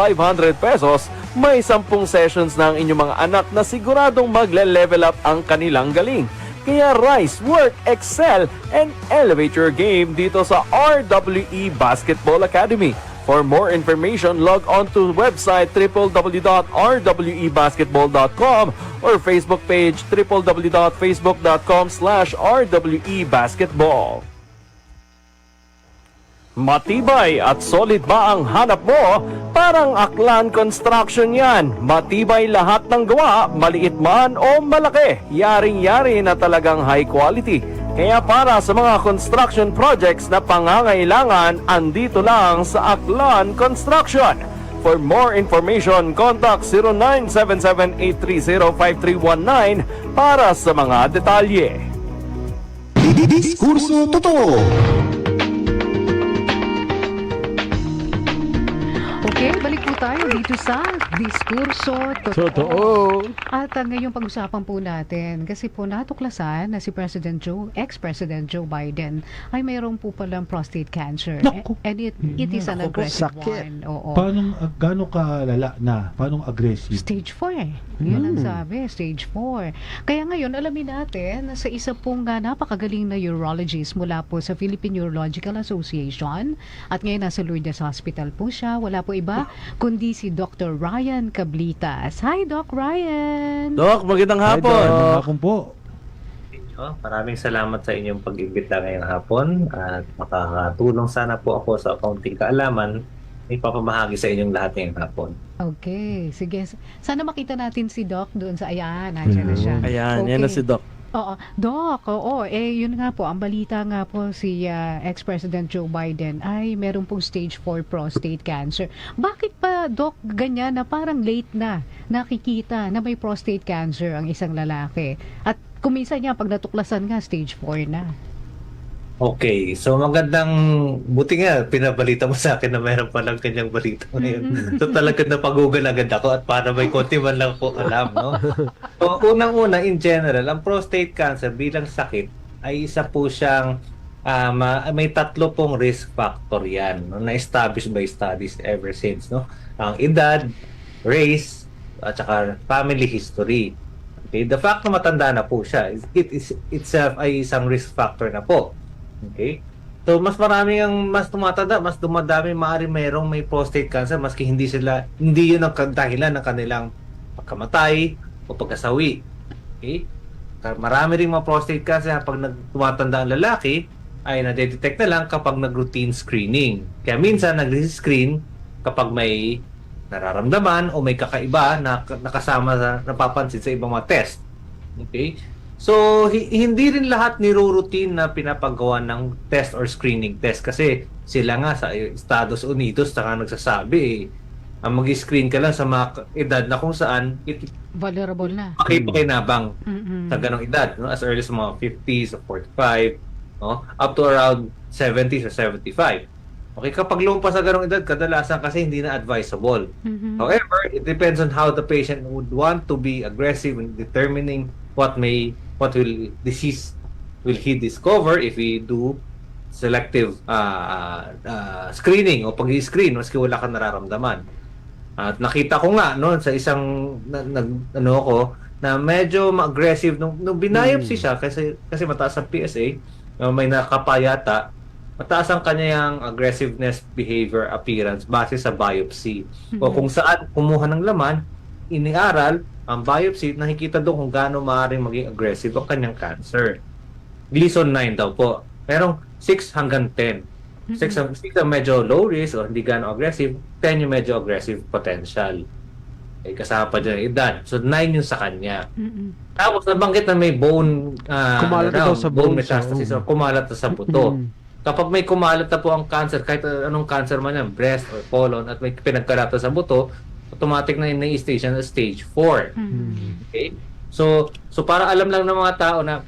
S3: pesos, may 10 sessions na ang inyong mga anak na siguradong magle-level up ang kanilang galing. Kaya rise, work, excel, and elevate your game dito sa RWE Basketball Academy. For more information, log on to website www.rwebasketball.com or Facebook page www.facebook.com/rwebasketball. Matibay at solid ba ang hanap mo? Parang Aklan Construction yan. Matibay lahat ng gawa, maliit man o malaki. Yaring-yari na talagang high quality. Kaya para sa mga construction projects na pangangailangan, andito lang sa Aklan Construction. For more information, contact 0977-830-5319 para sa mga detalye.
S6: Diskurso totoo.
S7: Okay, balik po tayo dito sa Diskurso
S2: Totoo.
S7: At ngayong pag-usapan po natin, kasi po natuklasan na si ex-President Joe Biden ay mayroong po palang prostate cancer.
S9: Naku.
S7: And it is an
S2: Naku po,
S7: aggressive
S2: sakit.
S7: one. Oo.
S9: Paano, gaano kalala na? Paano aggressive?
S7: Stage 4. Yun ang sabi, stage 4. Kaya ngayon, alamin natin na sa isa pong napakagaling na urologist mula po sa Philippine Urological Association at ngayon nasa Lourdes Hospital po siya. Wala po iba kundi si Dr. Ryan Cablitas. Hi, Doc Ryan!
S11: Doc, magandang hapon.
S9: Magandang hapon po.
S13: Maraming salamat sa inyong pag-imbita ngayong hapon at makakatulong sana po ako sa kaunting kaalaman ipapamahagi sa inyong lahat ngayong hapon.
S7: Okay, sige. Sana makita natin si Doc doon sa ayan. Nandiyan na siya.
S11: Ayan,
S7: Okay.
S11: yan na si Doc.
S7: Oo, Doc, oo, yun nga po, ang balita nga po si ex-President Joe Biden ay meron pong stage 4 prostate cancer. Bakit pa, Doc, ganyan na parang late na nakikita na may prostate cancer ang isang lalaki? At kuminsan niya, pag natuklasan nga, stage 4 na.
S13: Okay, so buti nga, pinabalita mo sa akin na mayroon palang kanyang balita ngayon. So talagang napag-google agad ako at para may konti man lang po alam, no? So unang-una, in general, ang prostate cancer bilang sakit ay isa po siyang, may 3 pong risk factor yan, no? Na-establish by studies ever since, no? Ang edad, race, at saka family history. Okay, the fact na matanda na po siya, it itself ay isang risk factor na po. Okay? So, mas tumatanda, mas dumadami maaari mayroong may prostate cancer maski hindi yun ang dahilan ng kanilang pagkamatay o pagkasawi. Okay? Marami ring mga prostate cancer na pag tumatanda ang lalaki ay nadedetect na lang kapag nag-routine screening. Kaya minsan nag-screen kapag may nararamdaman o may kakaiba na nakasama napapansin sa ibang mga test. Okay? So, hindi rin lahat niro-routine na pinapagawa ng test or screening test kasi sila nga sa Estados Unidos saka nagsasabi ang mag-screen ka lang sa mga edad na kung saan
S7: Vulnerable na.
S13: pakinabang sa ganong edad, no? As early as mga 50s or 45, no? Up to around 70s or 75. Okay, kapag lumpas sa ganong edad, kadalasan kasi hindi na advisable. However, it depends on how the patient would want to be aggressive in determining what disease will he discover if we do selective screening o pag-i-screen maski wala kang nararamdaman. At nakita ko nga no sa isang na medyo aggressive nung binayopsy siya kasi mataas ang PSA, may nakapayata, mataas ang kanyang aggressiveness behavior appearance base sa biopsy. O kung saan kumuha ng laman, iniaral ang biopsy, nakikita doon kung gaano maaaring maging aggressive ang kanyang cancer. Gleason 9 daw po. Merong 6 hanggang 10. 6 ang medyo low risk o hindi gaano aggressive, 10 yung medyo aggressive potential. Kasama pa dyan ang edad. So 9 yung sa kanya. Tapos nabanggit na may bone
S2: Kumalat na daw sa
S13: bone
S2: bones,
S13: metastasis o kumalat na sa buto. Kapag may kumalat na po ang cancer, kahit anong cancer man yan, breast or colon, at may pinagkalat na sa buto, automatic na i-stage na stage 4. Okay? So para alam lang ng mga tao na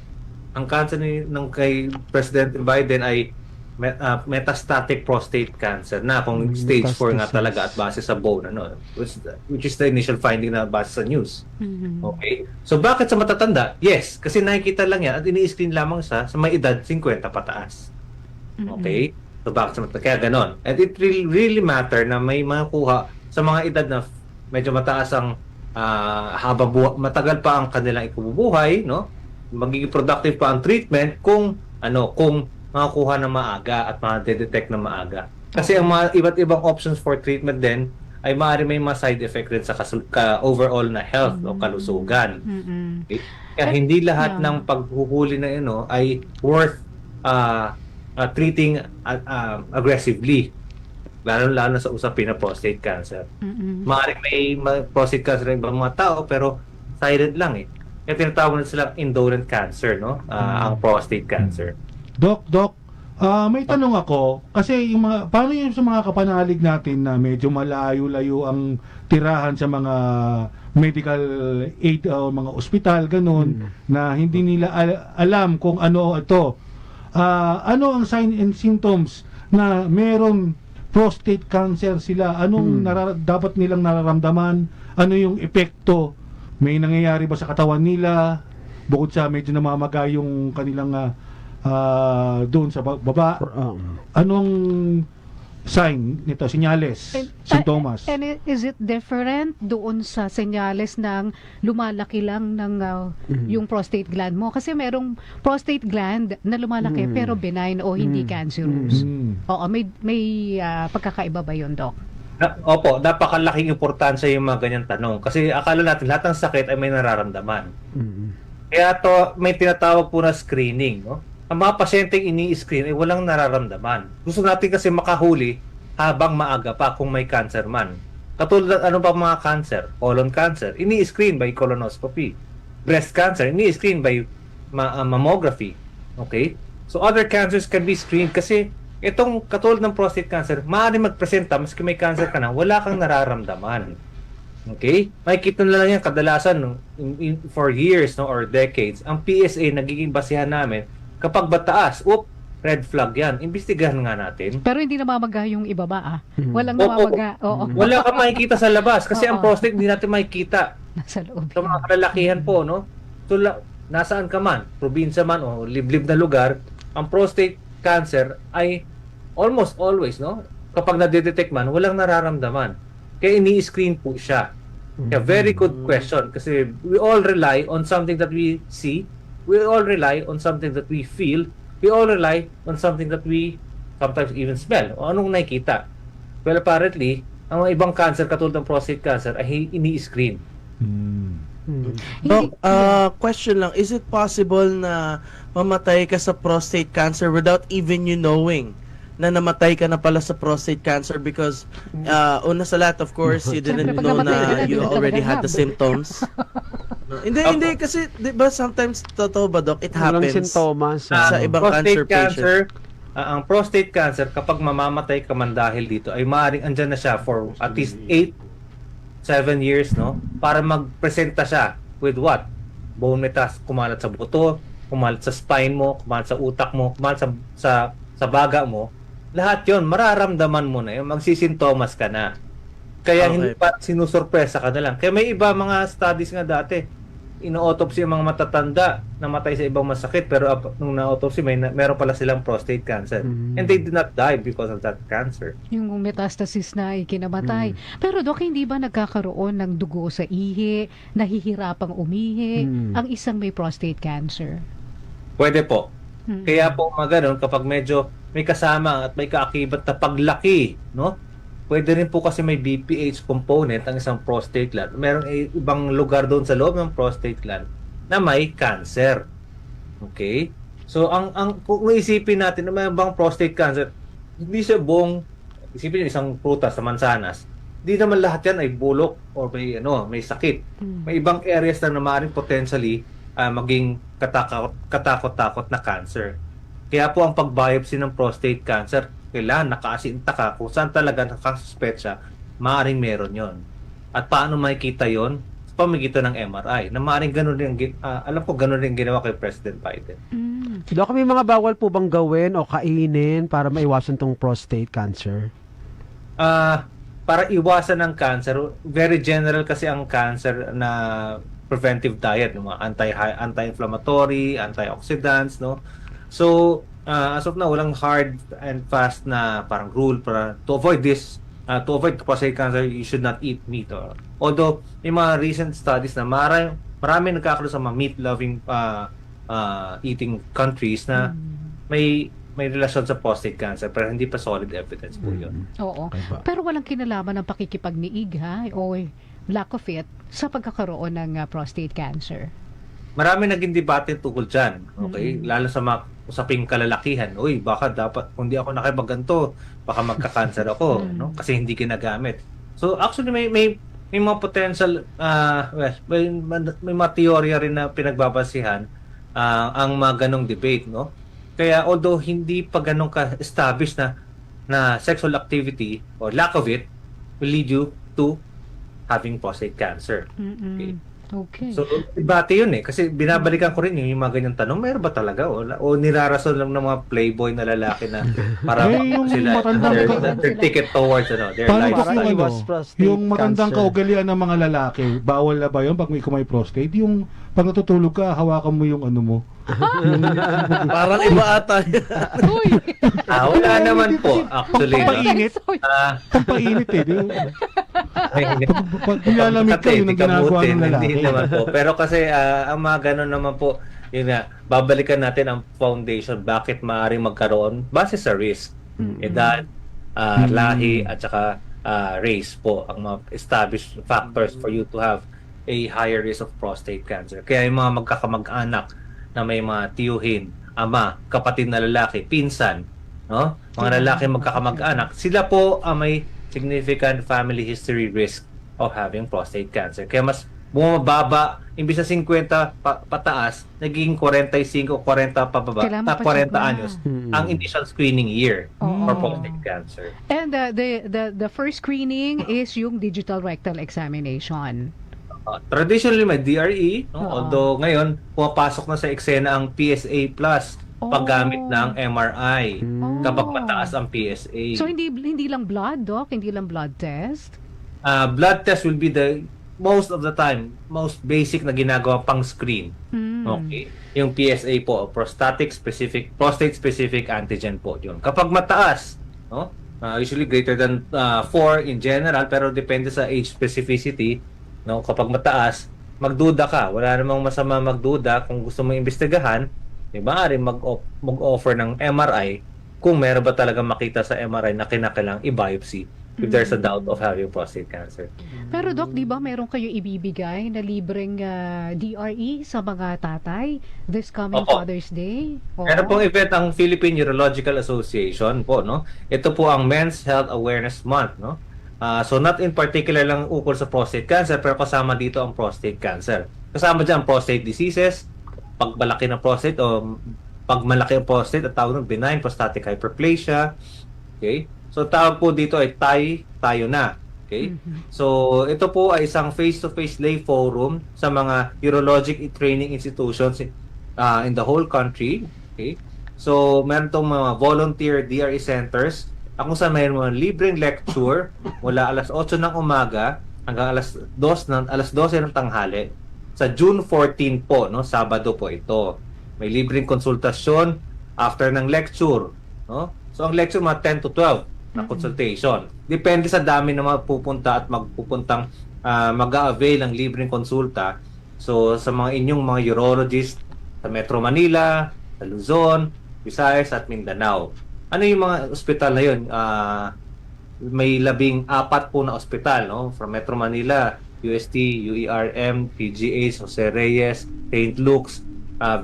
S13: ang cancer ng kay President Biden ay metastatic prostate cancer na kung stage 4 nga talaga at base sa bone, which is the initial finding na base sa news. Okay? So bakit sa matatanda? Yes, kasi nakikita lang yan at ini-screen lamang sa may edad 50 pataas. Okay? So bakit sa matatanda? Kaya ganon. And it really matter na may makuha sa mga edad na medyo mataas ang matagal pa ang kanilang ikububuhay, no? Magiging productive pa ang treatment kung makakuha na maaga at ma-detect na maaga. Kasi ang mga iba't ibang options for treatment din ay maaari may mga side effect rin sa overall na health o kalusugan. Okay? Kaya hindi lahat ng paghuhuli na ay worth treating aggressively. Lalo na sa usapin na prostate cancer. Maaaring may prostate cancer ng ibang mga tao pero silent lang Kaya tinatawag na silang indolent cancer, no? Ang prostate cancer.
S9: Doc, may tanong ako kasi paano yung sa mga kapanalig natin na medyo malayo-layo ang tirahan sa mga medical aid o mga ospital ganun na hindi nila alam kung ano ito. Ano ang sign and symptoms na meron prostate cancer sila, anong dapat nilang nararamdaman, ano yung epekto, may nangyayari ba sa katawan nila, bukod sa medyo namamaga yung kanilang doon sa baba, anong sign nito, senyales, sintomas?
S7: And is it different doon sa senyales ng lumalaki lang ng yung prostate gland mo? Kasi merong prostate gland na lumalaki pero benign o hindi cancerous. Oo, may pagkakaiba ba yun, Doc?
S13: Opo, napakalaking importansya yung mga ganyan tanong. Kasi akala natin lahat ng sakit ay may nararamdaman. Kaya to may tinatawag po na screening, no? Ang mga pasyenteng ini-screen ay walang nararamdaman. Gusto natin kasi makahuli habang maaga pa kung may cancer man. Katulad ano ba mga cancer? Colon cancer, ini-screen by colonoscopy. Breast cancer, ini-screen by mammography. Okay? So other cancers can be screened kasi itong katulad ng prostate cancer, maaari magpresenta maski may cancer ka na, wala kang nararamdaman. Okay? Makikita na lang yan kadalasan no, for years no, or decades. Ang PSA nagiging basihan namin kapag bataas, red flag yan. Imbestigahan nga natin.
S7: Pero hindi namamaga yung ibaba Walang namamaga. Oo.
S13: Wala kang makikita sa labas kasi ang prostate hindi natin makikita.
S7: Nasa loob.
S13: Sa mga kalalakihan po, no? So, nasaan ka man, probinsya man o liblib na lugar, ang prostate cancer ay almost always, no? Kapag nadedetect man, walang nararamdaman. Kaya ini-screen po siya. Kaya very good question kasi we all rely on something that we see. We all rely on something that we feel. We all rely on something that we sometimes even smell. O anong nakikita. Well, apparently, ang mga ibang cancer katulad ng prostate cancer ay ini-screen.
S11: Doc, question lang, is it possible na mamatay ka sa prostate cancer without even you knowing na namatay ka na pala sa prostate cancer because una sa lahat, of course, you didn't know na you already had the symptoms? Hindi kasi 'di ba sometimes totoo ba, Doc, it happens
S2: sintomas
S11: sa ibang cancer patient.
S13: Ang prostate cancer kapag mamamatay ka man dahil dito ay maaaring andyan na siya for at least 7 years, no, para magpresenta siya with what? Bone metastasis, kumalat sa buto, kumalat sa spine mo, kumalat sa utak mo, kumalat sa baga mo. Lahat 'yon mararamdaman mo na, magsisintomas ka na. Kaya hindi pa sinusurpresa ka na lang. Kaya may iba mga studies nga dati, ino-autopsy ang mga matatanda na matay sa ibang masakit pero nung na-autopsy meron pala silang prostate cancer. And they did not die because of that cancer.
S7: Yung metastasis na ikinamatay. Pero Doc, hindi ba nagkakaroon ng dugo sa ihi, nahihirapang umihi, ang isang may prostate cancer?
S13: Pwede po. Kaya po ganun, kapag medyo may kasama at may kaakibat na paglaki, no? Pwede rin po kasi may BPH component ang isang prostate gland. Merong ibang lugar doon sa loob ng prostate gland na may cancer. Okay? So, kung isipin natin na may ibang prostate cancer, hindi siya isipin isang prutas sa mansanas, hindi naman lahat yan ay bulok or may sakit. May ibang areas na maaaring potentially maging katakot-takot na cancer. Kaya po ang pag-biopsy ng prostate cancer, kailangan nakaasinta ka kung saan talaga nakasuspetsa, maaaring meron yon. At paano makikita yon? Sa pamamagitan ng MRI. Na maaaring ganun rin, alam ko ganun rin ginawa kay President Biden.
S2: Doc, may mga bawal po bang gawin o kainin para maiwasan tong prostate cancer?
S13: Para iwasan ng cancer, very general kasi ang cancer na preventive diet, yung mga anti-inflammatory, antioxidants, no? So, as of now, walang hard and fast na parang rule para to avoid this, to avoid prostate cancer, you should not eat meat. Although, may mga recent studies na marami nagkakaroon sa mga meat-loving eating countries na may relasyon sa prostate cancer pero hindi pa solid evidence po yun.
S7: Oo. Pero walang kinalaman ng pakikipagniig o lack of it sa pagkakaroon ng prostate cancer.
S13: Marami naging debate tungkol dyan. Okay? Lalo sa mga usaping kalalakihan. Uy, baka dapat, kung di ako nakipagganto, baka magka-cancer ako. No? Kasi hindi ginagamit. So, actually, may mga potential, may mga teorya rin na pinagbabasihan ang mga ganong debate. No? Kaya, although hindi pa ganong ka-established na sexual activity or lack of it will lead you to having prostate cancer. Okay?
S7: Okay.
S13: So, debate yun eh. Kasi binabalikan ko rin yung mga ganyang tanong, meron ba talaga? O nirarason lang ng mga playboy na lalaki na para
S9: yung
S13: sila,
S9: matandang
S13: their ticket towards their
S9: Paano
S13: life.
S9: ba yung matandang kaugalian ng mga lalaki, bawal na ba yun pag may prostate? Yung pag natutulog ka, hawakan mo yung ano mo.
S11: Parang iba ata.
S13: Wala naman po, actually.
S9: Pampainit. Pampainit eh. Di ba? Pag nilalamig ka, yun ang ginagawa ng lalaki.
S13: Hindi naman po. Pero kasi, ang mga ganun naman po, yun nga, babalikan natin ang foundation. Bakit maaaring magkaroon? Base sa risk. Edad, lahi, at saka race po ang mga established factors for you to have a higher risk of prostate cancer. Kaya yung mga magkakamag-anak na may mga tiyuhin, ama, kapatid na lalaki, pinsan, no? Mga lalaki magkakamag-anak, sila po ang may significant family history risk of having prostate cancer. Kaya mas bumababa, imbis na 50 pataas, naging 45 o 40 pababa, 40 anyos ang initial screening year for prostate cancer.
S7: And the first screening is yung digital rectal examination.
S13: Traditionally may DRE, no? Although ngayon pumapasok na sa eksena ang PSA plus paggamit ng MRI kapag mataas ang PSA.
S7: So hindi lang blood, Doc? Hindi lang blood test?
S13: Blood test will be the most of the time most basic na ginagawa pang screen. Okay. Yung PSA po, prostate specific antigen po 'yun. Kapag mataas, no? Usually greater than 4 in general, pero depende sa age specificity. No, kapag mataas, magduda ka. Wala namang masama magduda kung gusto mo imbestigahan, maaari mag-offer ng MRI kung meron ba talaga makita sa MRI na kinakailangang i-biopsy if there's a doubt of having prostate cancer.
S7: Pero Doc, di ba meron kayo ibibigay na libreng DRE sa mga tatay this coming Father's Day?
S13: Meron pong event ang Philippine Urological Association po, no? Ito po ang Men's Health Awareness Month, no? So not in particular lang ukol sa prostate cancer, pero kasama dito ang prostate cancer. Kasama dyan prostate diseases, pagmalaki ng prostate o pagmalaki ang prostate at tawag ng benign prostatic hyperplasia. Okay? So tawag po dito ay tayo na. Okay? So ito po ay isang face-to-face lay forum sa mga urologic training institutions in the whole country. Okay? So meron tong mga volunteer DRE centers kung saan mayroon mga libreng lecture mula alas 8 ng umaga hanggang alas 12 ng tanghali sa June 14 po, no? Sabado po ito. May libreng konsultasyon after ng lecture, no? So ang lecture mga 10 to 12 na consultation. Depende sa dami na mapupunta at magpupuntang mag-a-avail ng libreng konsulta. So sa mga inyong mga urologist sa Metro Manila, sa Luzon, Visayas at Mindanao. Ano yung mga ospital na yun? May 14 po na ospital, no? From Metro Manila, UST, UERM, PGH, Jose Reyes, St. Luke's,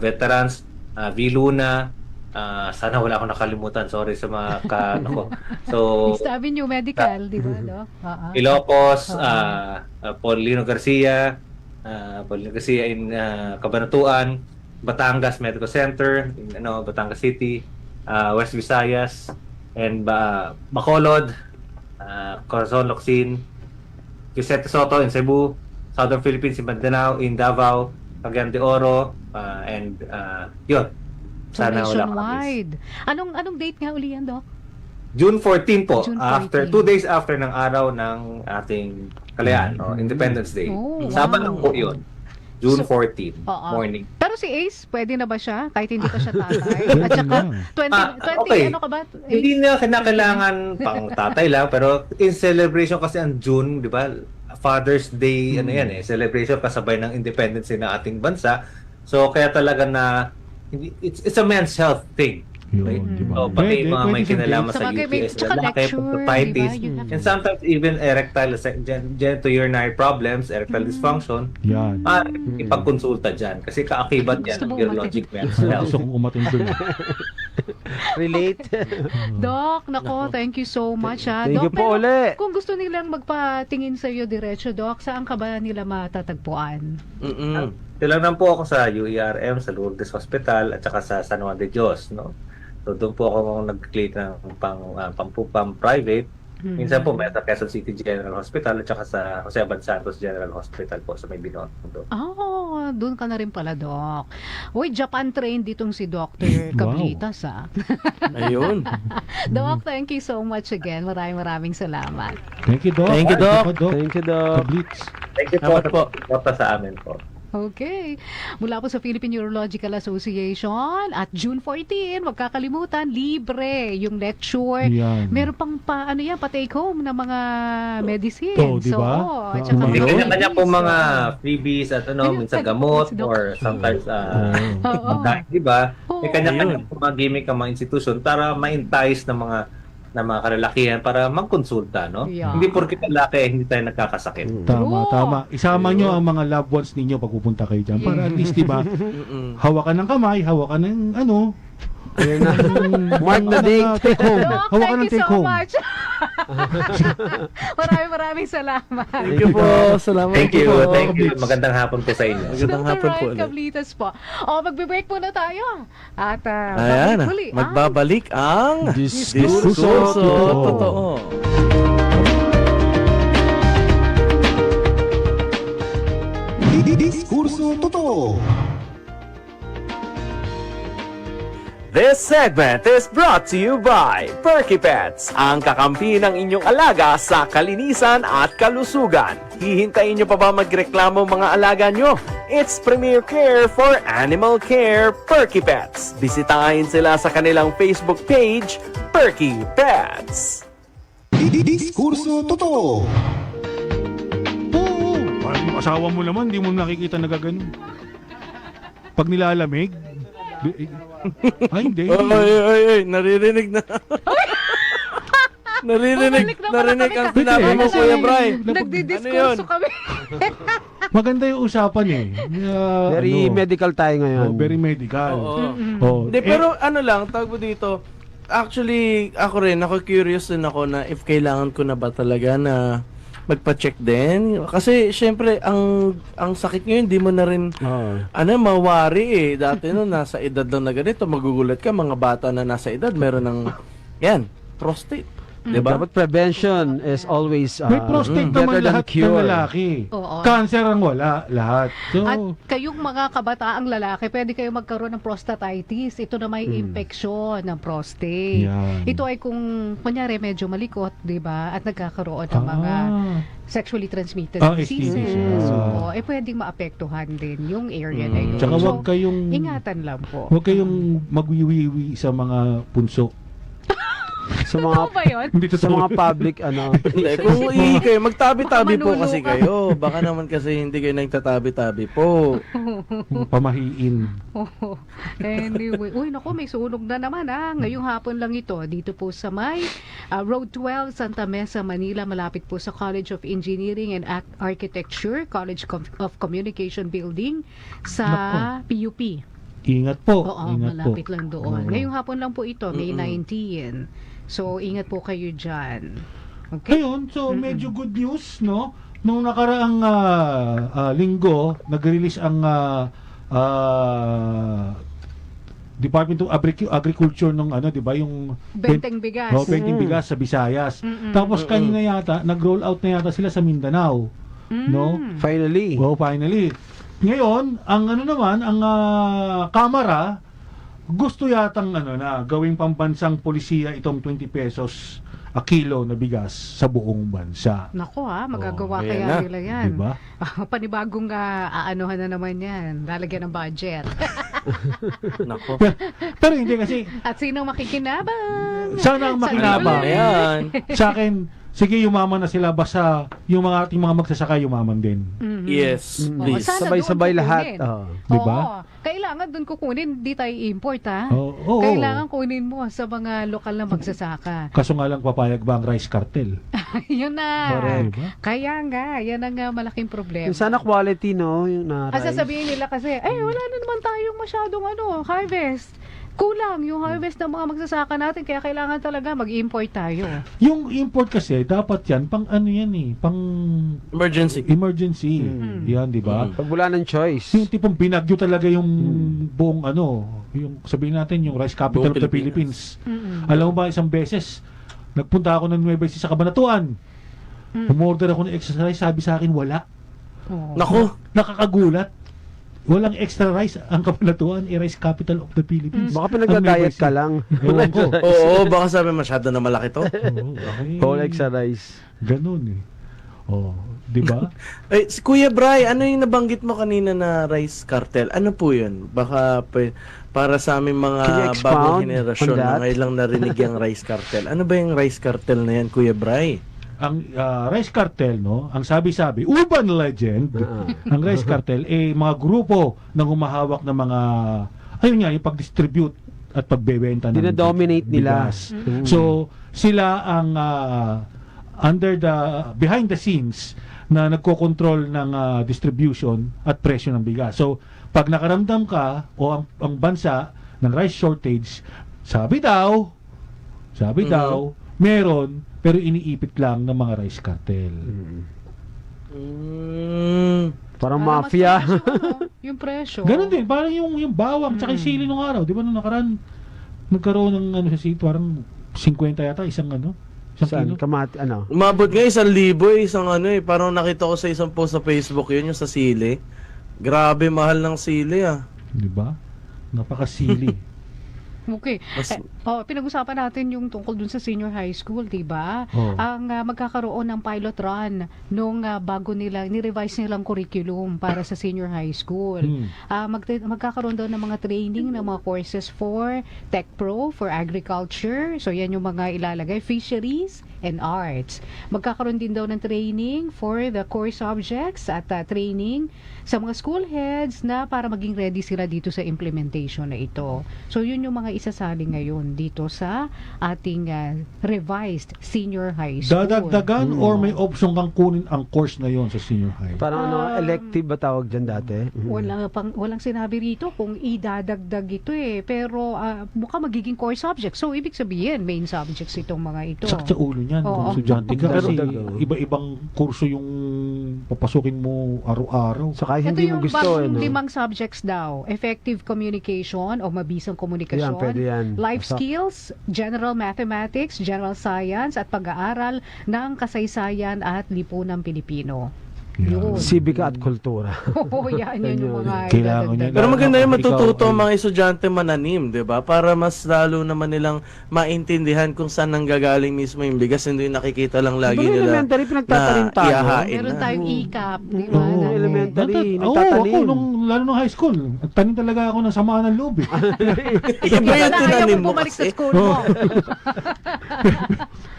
S13: Veterans, V-Luna, sana wala akong nakalimutan, sorry sa mga So,
S7: East Avenue Medical, di ba, no?
S13: Ilocos, Paulino Garcia in Cabanatuan, Batangas Medical Center, in Batangas City, West Visayas, and Bacolod, Corazon, Locsin, Vicente Soto in Cebu, Southern Philippines in Mindanao, in Davao, Cagayan de Oro, and yun. Sana wala
S7: nationwide. Anong date nga uli yan, Doc?
S13: June 14 po,
S7: June 14.
S13: after 2 days after ng araw ng ating kalayaan, Independence Day. Sabado po yun. June 14, morning.
S7: Pero si Ace, pwede na ba siya? Kahit hindi pa siya tatay? At saka, 20
S13: okay.
S7: ano ka ba?
S13: Hindi na kinakailangan pang tatay lang, pero in celebration kasi ang June, di ba? Father's Day, celebration kasabay ng independence ng ating bansa. So, kaya talaga na, it's a men's health thing. Right? So, pati mga may kinalaman sa UTS, lalaki, hepatitis, and sometimes even erectile, genitourinary problems, erectile dysfunction, ipagkonsulta dyan. Kasi kaakibat yan ng urologic men's health.
S9: Gusto kong umatin doon.
S2: Relate.
S7: Doc, nako, thank you so much.
S2: Thank
S7: Doc,
S2: you po ulit.
S7: Kung gusto nilang magpatingin sa iyo diretso, Doc, saan ka ba nila matatagpuan?
S13: Tilang po ako sa UERM, sa Lourdes Hospital, at saka sa San Juan de Dios, no? So doon po ako nag-click ng pang private. Minsan po may sa Quezon City General Hospital at saka sa Jose Abad Santos General Hospital po sa may Binondo.
S7: Oh, doon ka na rin pala, Doc. Uy, Japan trained ditong si Dr. Cablitas, ah.
S11: Ayun.
S7: Doc, thank you so much again. Maraming salamat.
S9: Thank you, Doc.
S11: Thank you, Doc.
S2: Thank you, Doc.
S9: Kablitz.
S13: Thank you po
S11: Salamat po.
S13: sa suporta sa amin po.
S7: Okay. Mula po sa Philippine Neurological Association at June 14, wag kakalimutan, libre yung lecture.
S9: Yan.
S7: Meron pang pa-take home na mga medicines.
S9: Oh, di ba?
S7: At saka
S9: May
S13: May
S7: mga
S13: kanya-kanya po
S7: freebies.
S13: mga freebies at minsan gamot or sometimes
S7: Oo.
S13: pagkain, di ba? May
S7: Oo.
S13: kanya-kanya po mga gimmick ang mga institusyon para ma-entice ng mga kalalakihan para magkonsulta, no?
S7: Yeah.
S13: Hindi porke kalaki, hindi tayo nagkakasakit.
S9: Tama,
S7: True.
S9: tama. Isama nyo ang mga loved ones ninyo pag pupunta kayo dyan. Para at least, di ba, hawakan ng kamay, hawakan ng
S2: Ayan na. Mark the date.
S9: take home.
S7: Doc,
S9: Hawakan ng
S7: thank you
S9: take
S7: so
S9: home.
S7: much. Maraming salamat.
S11: Thank you po. Salamat
S13: Thank you,
S11: po.
S13: thank you. Magandang hapon po sa inyo.
S11: Magandang
S7: Dr.
S11: hapon po
S7: Ryan
S11: ulit.
S7: Cablitas po. Magbe-break muna tayo. At
S11: Ayan,
S7: muli.
S11: magbabalik ang
S2: Diskurso
S11: Totoo.
S6: Diskurso Totoo.
S10: This segment is brought to you by Perky Pets, ang kakampi ng inyong alaga sa kalinisan at kalusugan. Hihintayin nyo pa ba magreklamo mga alaga nyo? It's premier care for animal care, Perky Pets. Bisitahin sila sa kanilang Facebook page, Perky Pets.
S6: Diskurso Totoo.
S9: Oo. Parang yung asawa mo naman, di mo nakikita nagaganon. Pag nilalamig, ay, hindi.
S11: Ay, naririnig na.
S7: Bumalik na pala
S11: narinig
S7: kami
S11: ang
S7: kasi
S11: sinabi mo,
S9: kasi
S11: Kuya Bry.
S7: Nagdidiskurso kami.
S9: Maganda yung usapan eh.
S2: Very medical tayo ngayon.
S9: Very medical.
S11: Oo.
S9: Oh,
S11: Hindi, pero ano lang, tawag mo dito, actually, ako curious din ako na if kailangan ko na ba talaga na magpa-check din. Kasi, syempre, ang sakit ngayon, di mo na rin, mawari eh. Dati no, nasa edad lang na ganito, magugulat ka, mga bata na nasa edad, meron ng, prostate. Diba?
S2: Dapat prevention is always
S9: may prostate
S2: better
S9: naman
S2: than
S9: lahat ng
S2: cure.
S9: lalaki.
S7: Oo.
S9: Cancer ang wala, lahat. So,
S7: At kayong mga kabataang lalaki, pwede kayo magkaroon ng prostatitis. Ito na may infeksyon ng prostate.
S9: Yan.
S7: Ito ay kung, kunyari, medyo malikot, di ba? At nagkakaroon ng mga sexually transmitted diseases.
S9: STDs.
S7: Oo, pwedeng maapektuhan din yung area na yun.
S9: Tsaka
S7: So,
S9: wag kayong
S7: ingatan lang po.
S9: Huwag kayong magwiwiwi sa mga punso.
S2: Sa
S7: Totoo
S2: mga
S7: ba yun?
S9: Hindi
S2: sa mga public
S11: Hindi, kung kayo, magtabi-tabi po
S7: Manuno
S11: kasi
S7: ka.
S11: kayo. Baka naman kasi hindi kayo nagtatabi-tabi po.
S9: Pamahiin.
S7: Oh, anyway, uy naku, may sunog na naman ngayong hapon lang ito dito po sa may Road 12, Santa Mesa, Manila, malapit po sa College of Engineering and Architecture, College of Communication Building sa PUP.
S9: Ingat po.
S7: Oo,
S9: Ingat
S7: malapit
S9: po.
S7: lang doon. Ngayong hapon lang po ito, May 19. So, ingat po kayo dyan. Okay?
S9: Ngayon, so medyo good news, no? Nung nakaraang linggo, nag-release ang Department of Agriculture ng di ba yung
S7: Benteng bigas.
S9: Benteng bigas sa Visayas. Tapos kanina yata nag-roll out na yata sila sa Mindanao. No?
S2: finally.
S9: Finally. Ngayon, ang ang Kamara gusto yatang gawing pambansang polisiya itong 20 pesos a kilo na bigas sa buong bansa.
S7: Nako magagawa
S11: ayan
S7: kaya
S11: na.
S7: nila yan.
S9: Diba?
S7: Panibagong aanuhan na naman yan. Lalagyan ng budget.
S11: Nako.
S9: Pero hindi kasi
S7: At sino makikinabang?
S9: sana ang makinabang.
S11: Ayan.
S9: Sa akin, sige yumaman na sila basta yung mga ating mga magsasaka yumaman din.
S11: Yes, please.
S7: Sana
S2: Sabay-sabay
S7: doon
S2: lahat.
S7: kukunin.
S2: Oo.
S9: Diba?
S7: Oo. Kailangan doon kukunin, di tayo import
S9: Oo.
S7: Kailangan kunin mo sa mga lokal na magsasaka.
S9: Kaso nga lang papayag ba ang rice cartel?
S7: Yun na.
S2: Correct.
S9: Diba?
S7: Kaya nga, yan ang malaking problema.
S2: Yung sana quality, no? Yung na rice.
S7: Sasabihin nila kasi, wala na naman tayong masyadong harvest. Kulang yung harvest ng mga magsasaka natin, kaya kailangan talaga mag-import tayo.
S9: Yung import kasi, dapat yan, pang pang
S11: Emergency.
S9: emergency. Yan, di ba?
S2: Pag wala ng choice.
S9: Yung tipong binagyo talaga yung buong yung sabihin natin, yung rice capital
S11: Buong
S9: of the Philippines. Alam mo ba, isang beses, Nagpunta ako ng Nueva Ecija sa Cabanatuan. Umorder ako ng extra rice, sabi sa akin wala.
S11: Naku,
S9: Nakakagulat. Walang extra rice. Ang Cabanatuan, rice capital of the Philippines.
S2: Baka pinagda-diet ka lang.
S9: Ewan ko.
S11: oo, baka sabi masyado na malaki to.
S9: Oo, okay.
S2: Whole extra rice.
S9: Ganun eh. Oh, di ba?
S11: Ay, si Kuya Bry, ano yung nabanggit mo kanina na rice cartel? Ano po yun? Baka para sa aming
S2: Can you
S11: mga
S2: expound
S11: bagong henerasyon
S2: on
S11: na
S2: that?
S11: ngayon lang narinig yung rice cartel. Ano ba yung rice cartel na yan, Kuya Bry?
S9: Ang rice cartel, no? Ang sabi-sabi, urban legend, ang rice cartel mga grupo ng humahawak ng mga ayun nga, yung pag-distribute at pagbebenta ng
S2: Dina-dominate nila.
S9: bigas. So, sila ang behind the scenes na nagko-control ng distribution at presyo ng bigas. So, pag nakaramdam ka o ang bansa ng rice shortage, sabi daw, meron, pero iniipit lang ng mga rice cartel.
S2: Parang
S7: Para
S2: mafia.
S7: mas mataas yung presyo.
S9: Ganon din, parang yung bawang, tsaka yung sili nung araw. Di ba nung nakaraan, nagkaroon ng sa sili, parang 50 yata, isang
S2: Saan?
S9: kilo.
S2: Kamati, ano?
S11: Umabot nga 1,000 isang parang nakita ko sa isang post sa Facebook yun, yung sa sili. Grabe, mahal ng sili
S9: Di ba? Napakasili.
S7: Okay. Pinag-usapan natin yung tungkol dun sa senior high school, di ba?
S9: Oh.
S7: Ang magkakaroon ng pilot run nung bago nila, ni-revise nilang curriculum para sa senior high school. Magkakaroon daw ng mga training ng mga courses for Tech Pro, for agriculture. So, yan yung mga ilalagay. Fisheries and arts. Magkakaroon din daw ng training for the core subjects at training sa mga school heads na para maging ready sila dito sa implementation na ito. So, yun yung mga isasali ngayon dito sa ating revised senior high school.
S9: Dadagdagan or may option kang kunin ang course na yon sa senior high?
S2: Parang elective ba tawag dyan dati?
S7: Walang sinabi rito kung idadagdag ito Pero mukhang magiging core subject. So, ibig sabihin, main subjects itong mga ito.
S9: Sakit sa ulo niyan kung estudyante ka kasi iba-ibang kurso yung papasukin mo araw-araw.
S2: Saka
S7: Ito
S2: hindi mo
S7: yung
S2: gusto.
S7: bagong 5 subjects daw. Effective communication o mabisang komunikasyon.
S2: Yan, pwede yan.
S7: Life
S2: Basta.
S7: skills, general mathematics, general science, at pag-aaral ng kasaysayan at lipunan Pilipino. Yun.
S2: Sibika at kultura.
S7: Oo, yan yun yung mga
S9: Kailangan
S7: idadagdag.
S9: yan.
S11: Pero maganda yung matututo
S9: Ikaw,
S11: ang mga estudyante mananim, di ba? Para mas lalo naman nilang maintindihan kung saan nanggagaling mismo yung bigas. Hindi yung nakikita lang lagi
S2: Diba
S11: nila
S2: elementary, pinagtatanim tayo?
S11: ihahain
S7: Meron
S11: na.
S7: tayong e-cap, di ba?
S2: Oo,
S7: Dati.
S2: elementary,
S9: Oo,
S2: nagtatanim.
S9: ako, lalo nung high school, nagtanim talaga ako ng samaan ng loob eh.
S11: Yan ba yung
S7: Ayaw
S11: tinanim
S7: mo
S11: mo
S7: bumalik sa
S11: kasi?
S7: school mo.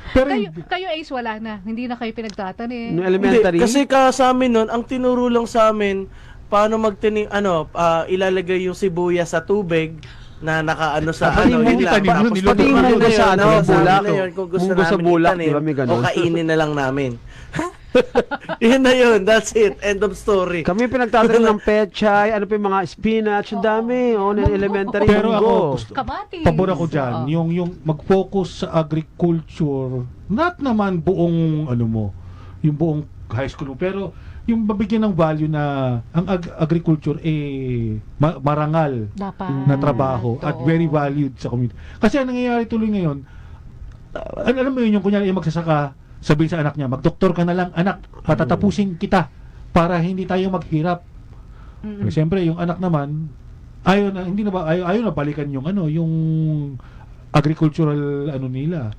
S9: Pero
S7: kayo Ace, wala na. Hindi na kayo pinagtatanim.
S2: No
S11: Hindi,
S2: elementary.
S11: kasi sa amin nun, ang tinuro lang sa amin, paano ilalagay yung sibuyas sa tubig na nakaano sa
S2: Tanim mo,
S11: yun lang.
S9: tanim mo,
S11: Tapos
S9: niluto
S11: tanim
S9: mo
S11: mo
S9: na
S11: na
S2: sa
S11: yun,
S2: ano,
S11: sa amin
S2: bulak,
S11: na yun, kung gusto
S2: munggo sa
S11: namin
S2: bulak,
S11: itanim,
S2: di ba, may ganun?
S11: o kainin na lang namin. Yun na yun, that's it, end of story.
S2: Kami pinagtatanim ng pechay, ano pa yung mga spinach, ang dami. Elementary
S9: Pero ako,
S2: munggo.
S7: Kamatis.
S9: pabor ako dyan, yung mag-focus sa agriculture, not naman buong, yung buong high school mo, pero yung mabigyan ng value na ang agriculture marangal
S7: Dapat.
S9: na trabaho at
S7: Oo.
S9: very valued sa community. Kasi ang nangyayari tuloy ngayon, alam mo yun, yung kunyari yung magsasaka, sabihin sa anak niya, magdoktor ka na lang, anak, patatapusin kita para hindi tayo maghirap. Pero siyempre, yung anak naman, ayaw na balikan yung yung agricultural nila.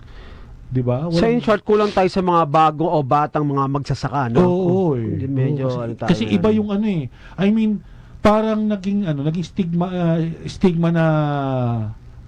S9: 'Di ba?
S2: So in short, kulang tayo sa mga bago o batang mga magsasaka, no?
S9: Oo,
S2: Medyo,
S9: kasi iba yung I mean, parang naging stigma na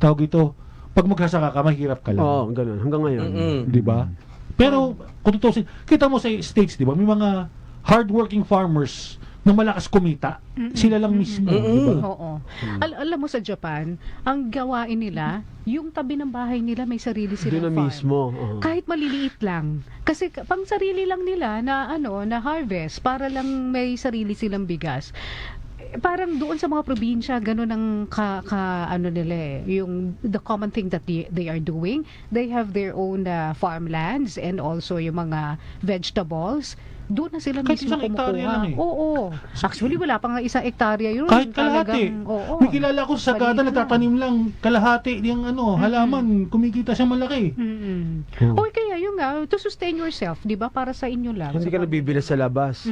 S9: tawag ito, pag magsasaka ka, mahirap ka lang.
S2: Oo, ganun. Hanggang ngayon.
S9: 'Di ba? Pero kung tutusin, kita mo sa States, 'di ba? May mga hardworking farmers na malakas kumita. Sila lang mismo, 'di ba?
S7: Oo. Alam mo sa Japan, ang gawain nila, yung tabi ng bahay nila may sarili
S2: Doon
S7: silang
S2: na
S7: farm.
S2: mismo.
S7: Kahit maliliit lang. Kasi pang sarili lang nila na na harvest para lang may sarili silang bigas. Parang doon sa mga probinsya, ganun ang yung the common thing that they are doing. They have their own farmlands and also yung mga vegetables. doon na sila
S9: Kahit
S7: mismo
S9: isang hektarya lang
S7: kumukuha. Oo. Actually, wala pa nga isang hektarya yun.
S9: Kahit kalahati.
S7: Oo.
S9: May kilala ko sa Sagada,
S7: Maliit lang.
S9: nagtatanim lang kalahati yung halaman, kumikita siya malaki.
S7: Mm-mm. O kaya yun nga, to sustain yourself, di ba? Para sa inyo lang.
S2: Hindi ka nabibili sa labas.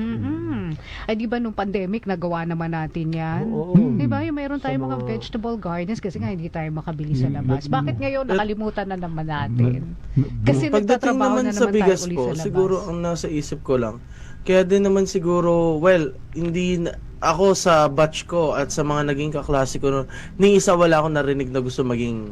S7: Ay, di ba nung pandemic, nagawa naman natin yan?
S2: Oo.
S7: Di ba? Yung mayroon tayong mga vegetable gardens kasi nga hindi tayo makabili sa labas. Bakit ngayon nakalimutan na naman natin? Kasi
S11: Pagdating
S7: nagtatrabaho
S11: naman
S7: na
S11: sa
S7: naman tayo
S11: bigas
S7: uli
S11: po,
S7: sa labas.
S11: siguro ang nasa isip ko lang, kaya din naman siguro, well, hindi ako sa batch ko at sa mga naging kaklase ko noon, ni isa wala akong narinig na gusto maging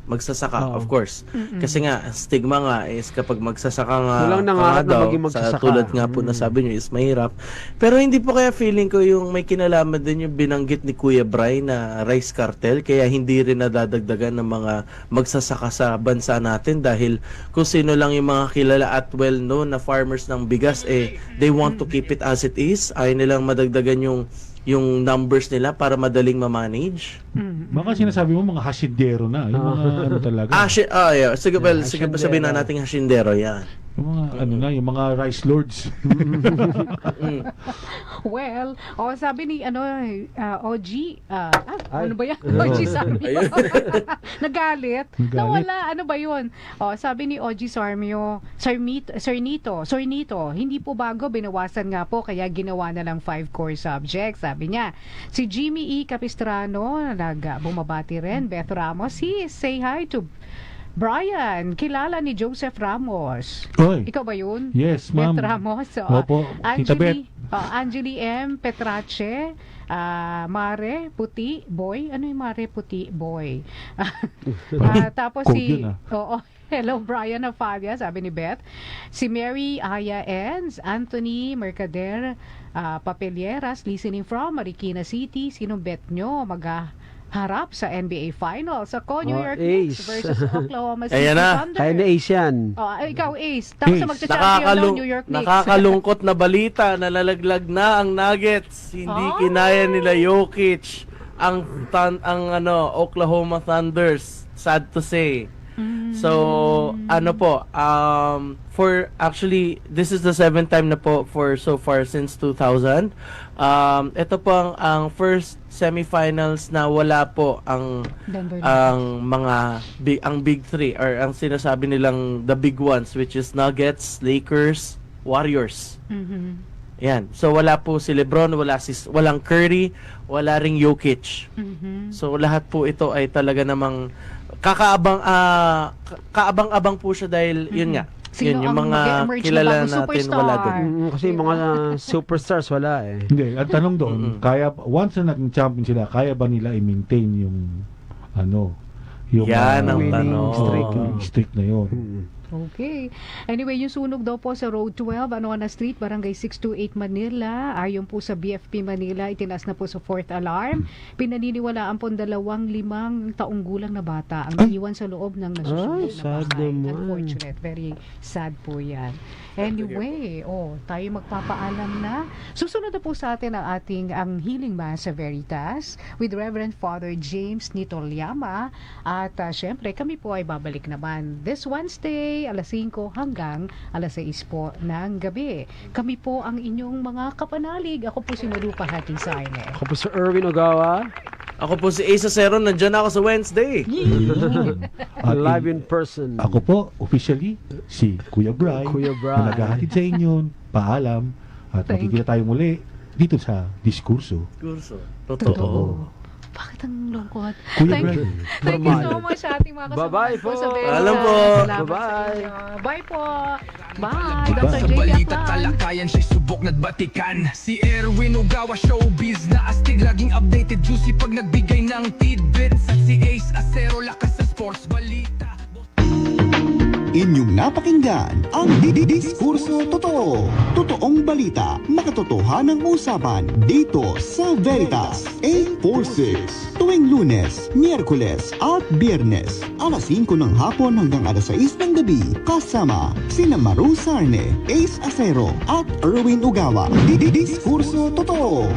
S11: magsasaka, of course. Kasi nga, stigma nga is kapag magsasaka nga,
S2: Walang nangarap na maging magsasaka.
S11: tulad nga po na sabi niyo is mahirap. Pero hindi po kaya feeling ko yung may kinalaman din yung binanggit ni Kuya Bry na rice cartel, kaya hindi rin nadadagdagan ng mga magsasaka sa bansa natin dahil kung sino lang yung mga kilala at well-known na farmers ng bigas, they want to keep it as it is. Ayaw nilang madagdagan yung numbers nila para madaling ma-manage.
S9: Baka sinasabi mo mga hasindero na, yung mga talaga.
S11: Yeah. Sige, sabihin na natin hasindero, yan.
S9: Yung mga yung mga rice lords.
S7: Well, sabi ni OG, ano ba yan? OG Sarmio. Nagalit. Nawala, ano ba yun? Sabi ni OG Sarmio, Sornito, hindi po bago, binawasan nga po, kaya ginawa na lang 5 core subjects. Sabi niya, si Jimmy E. Capistrano, bumabati rin. Beth Ramos, say hi to Brian, kilala ni Joseph Ramos.
S9: Oy.
S7: Ikaw ba yun?
S9: Yes, ma'am.
S7: Beth Ramos.
S9: Opo, Tita Beth.
S7: Angeli M. Petrache, Mare Puti Boy. Ano yung Mare Puti Boy? Tapos si... hello Brian Afavia, sabi ni Beth. Si Mary Aya Enz, Anthony Mercader Papelieras, listening from Marikina City. Sinong bet nyo harap sa NBA Finals? Ako, New York Knicks versus Oklahoma City Thunder.
S2: Kaya na Ace yan.
S7: Ikaw, Ace. Tapos magcha-champion ng New York Knicks.
S11: Nakakalungkot na balita, nalalaglag na ang Nuggets. Hindi kinaya nila Jokic ang Oklahoma Thunders. Sad to say. So, this is the 7th time na po so far since 2000. Ito po ang first semifinals na wala po ang Big Three or ang sinasabi nilang the big ones, which is Nuggets, Lakers, Warriors. Yan. So wala po si LeBron, walang Curry, wala ring Jokic. So lahat po ito ay talaga namang kaabang-abang po siya dahil yun nga.
S7: Sino
S11: yung
S7: ang
S11: mga kilala natin
S7: superstar?
S11: wala din.
S2: Kasi yung mga superstars wala eh.
S9: Hindi, ang tanong doon, once na naging champion sila, kaya ba nila i-maintain yung
S11: yan ang tanong.
S9: Streak na yun.
S7: Okay. Anyway, yung sunog daw po sa Road 12, Anoana Street, Barangay 628 Manila. Ayon po sa BFP Manila, itinas na po sa 4th alarm. Pinaniniwalaan po 25 taong gulang na bata ang naiwan sa loob ng nasusunog na bahay. Unfortunate. Very sad po yan. Anyway, tayo magpapaalam na. Susunod na po sa atin ang Healing Mass sa Veritas with Reverend Father James Nitolyama. At syempre, kami po ay babalik naman this Wednesday, alas 5 hanggang alas 6 po ng gabi. Kami po ang inyong mga kapanalig. Ako po si Marupa Hatisayne.
S2: Ako po si Erwin Ogawa.
S11: Ako po si Ace Acero, nandyan ako sa Wednesday.
S2: Live in person.
S9: Ako po, officially, si Kuya Bry. Na naghahatid sa inyo, paalam, at magkikita tayo muli dito sa Diskurso.
S11: Totoo.
S7: Bakit ang lungkot?
S9: Kuya Bry.
S7: Thank you so much sa ating mga kasama.
S2: Bye-bye po.
S7: Sa Veritas.
S11: Alam po.
S7: Salamat
S2: Bye-bye.
S7: sa inyo. Bye po. Bye.
S8: Sa
S7: Dr. J.
S8: balita
S7: Aklan.
S8: talakayan siya'y subok na't batikan. Si Erwin Ogawa showbiz na astig, laging updated juicy pag nagbigay ng tidbits. At si Ace Acero lakas sa sports balita.
S6: Inyong napakinggan ang Diskurso Totoo. Totoong balita, makatotohanang usapan dito sa Veritas 846. Tuwing Lunes, Miyerkules at Biyernes, alas 5 ng hapon hanggang alas 6 ng gabi, kasama sina Maru Sarne, Ace Acero at Erwin Ogawa. Diskurso Totoo.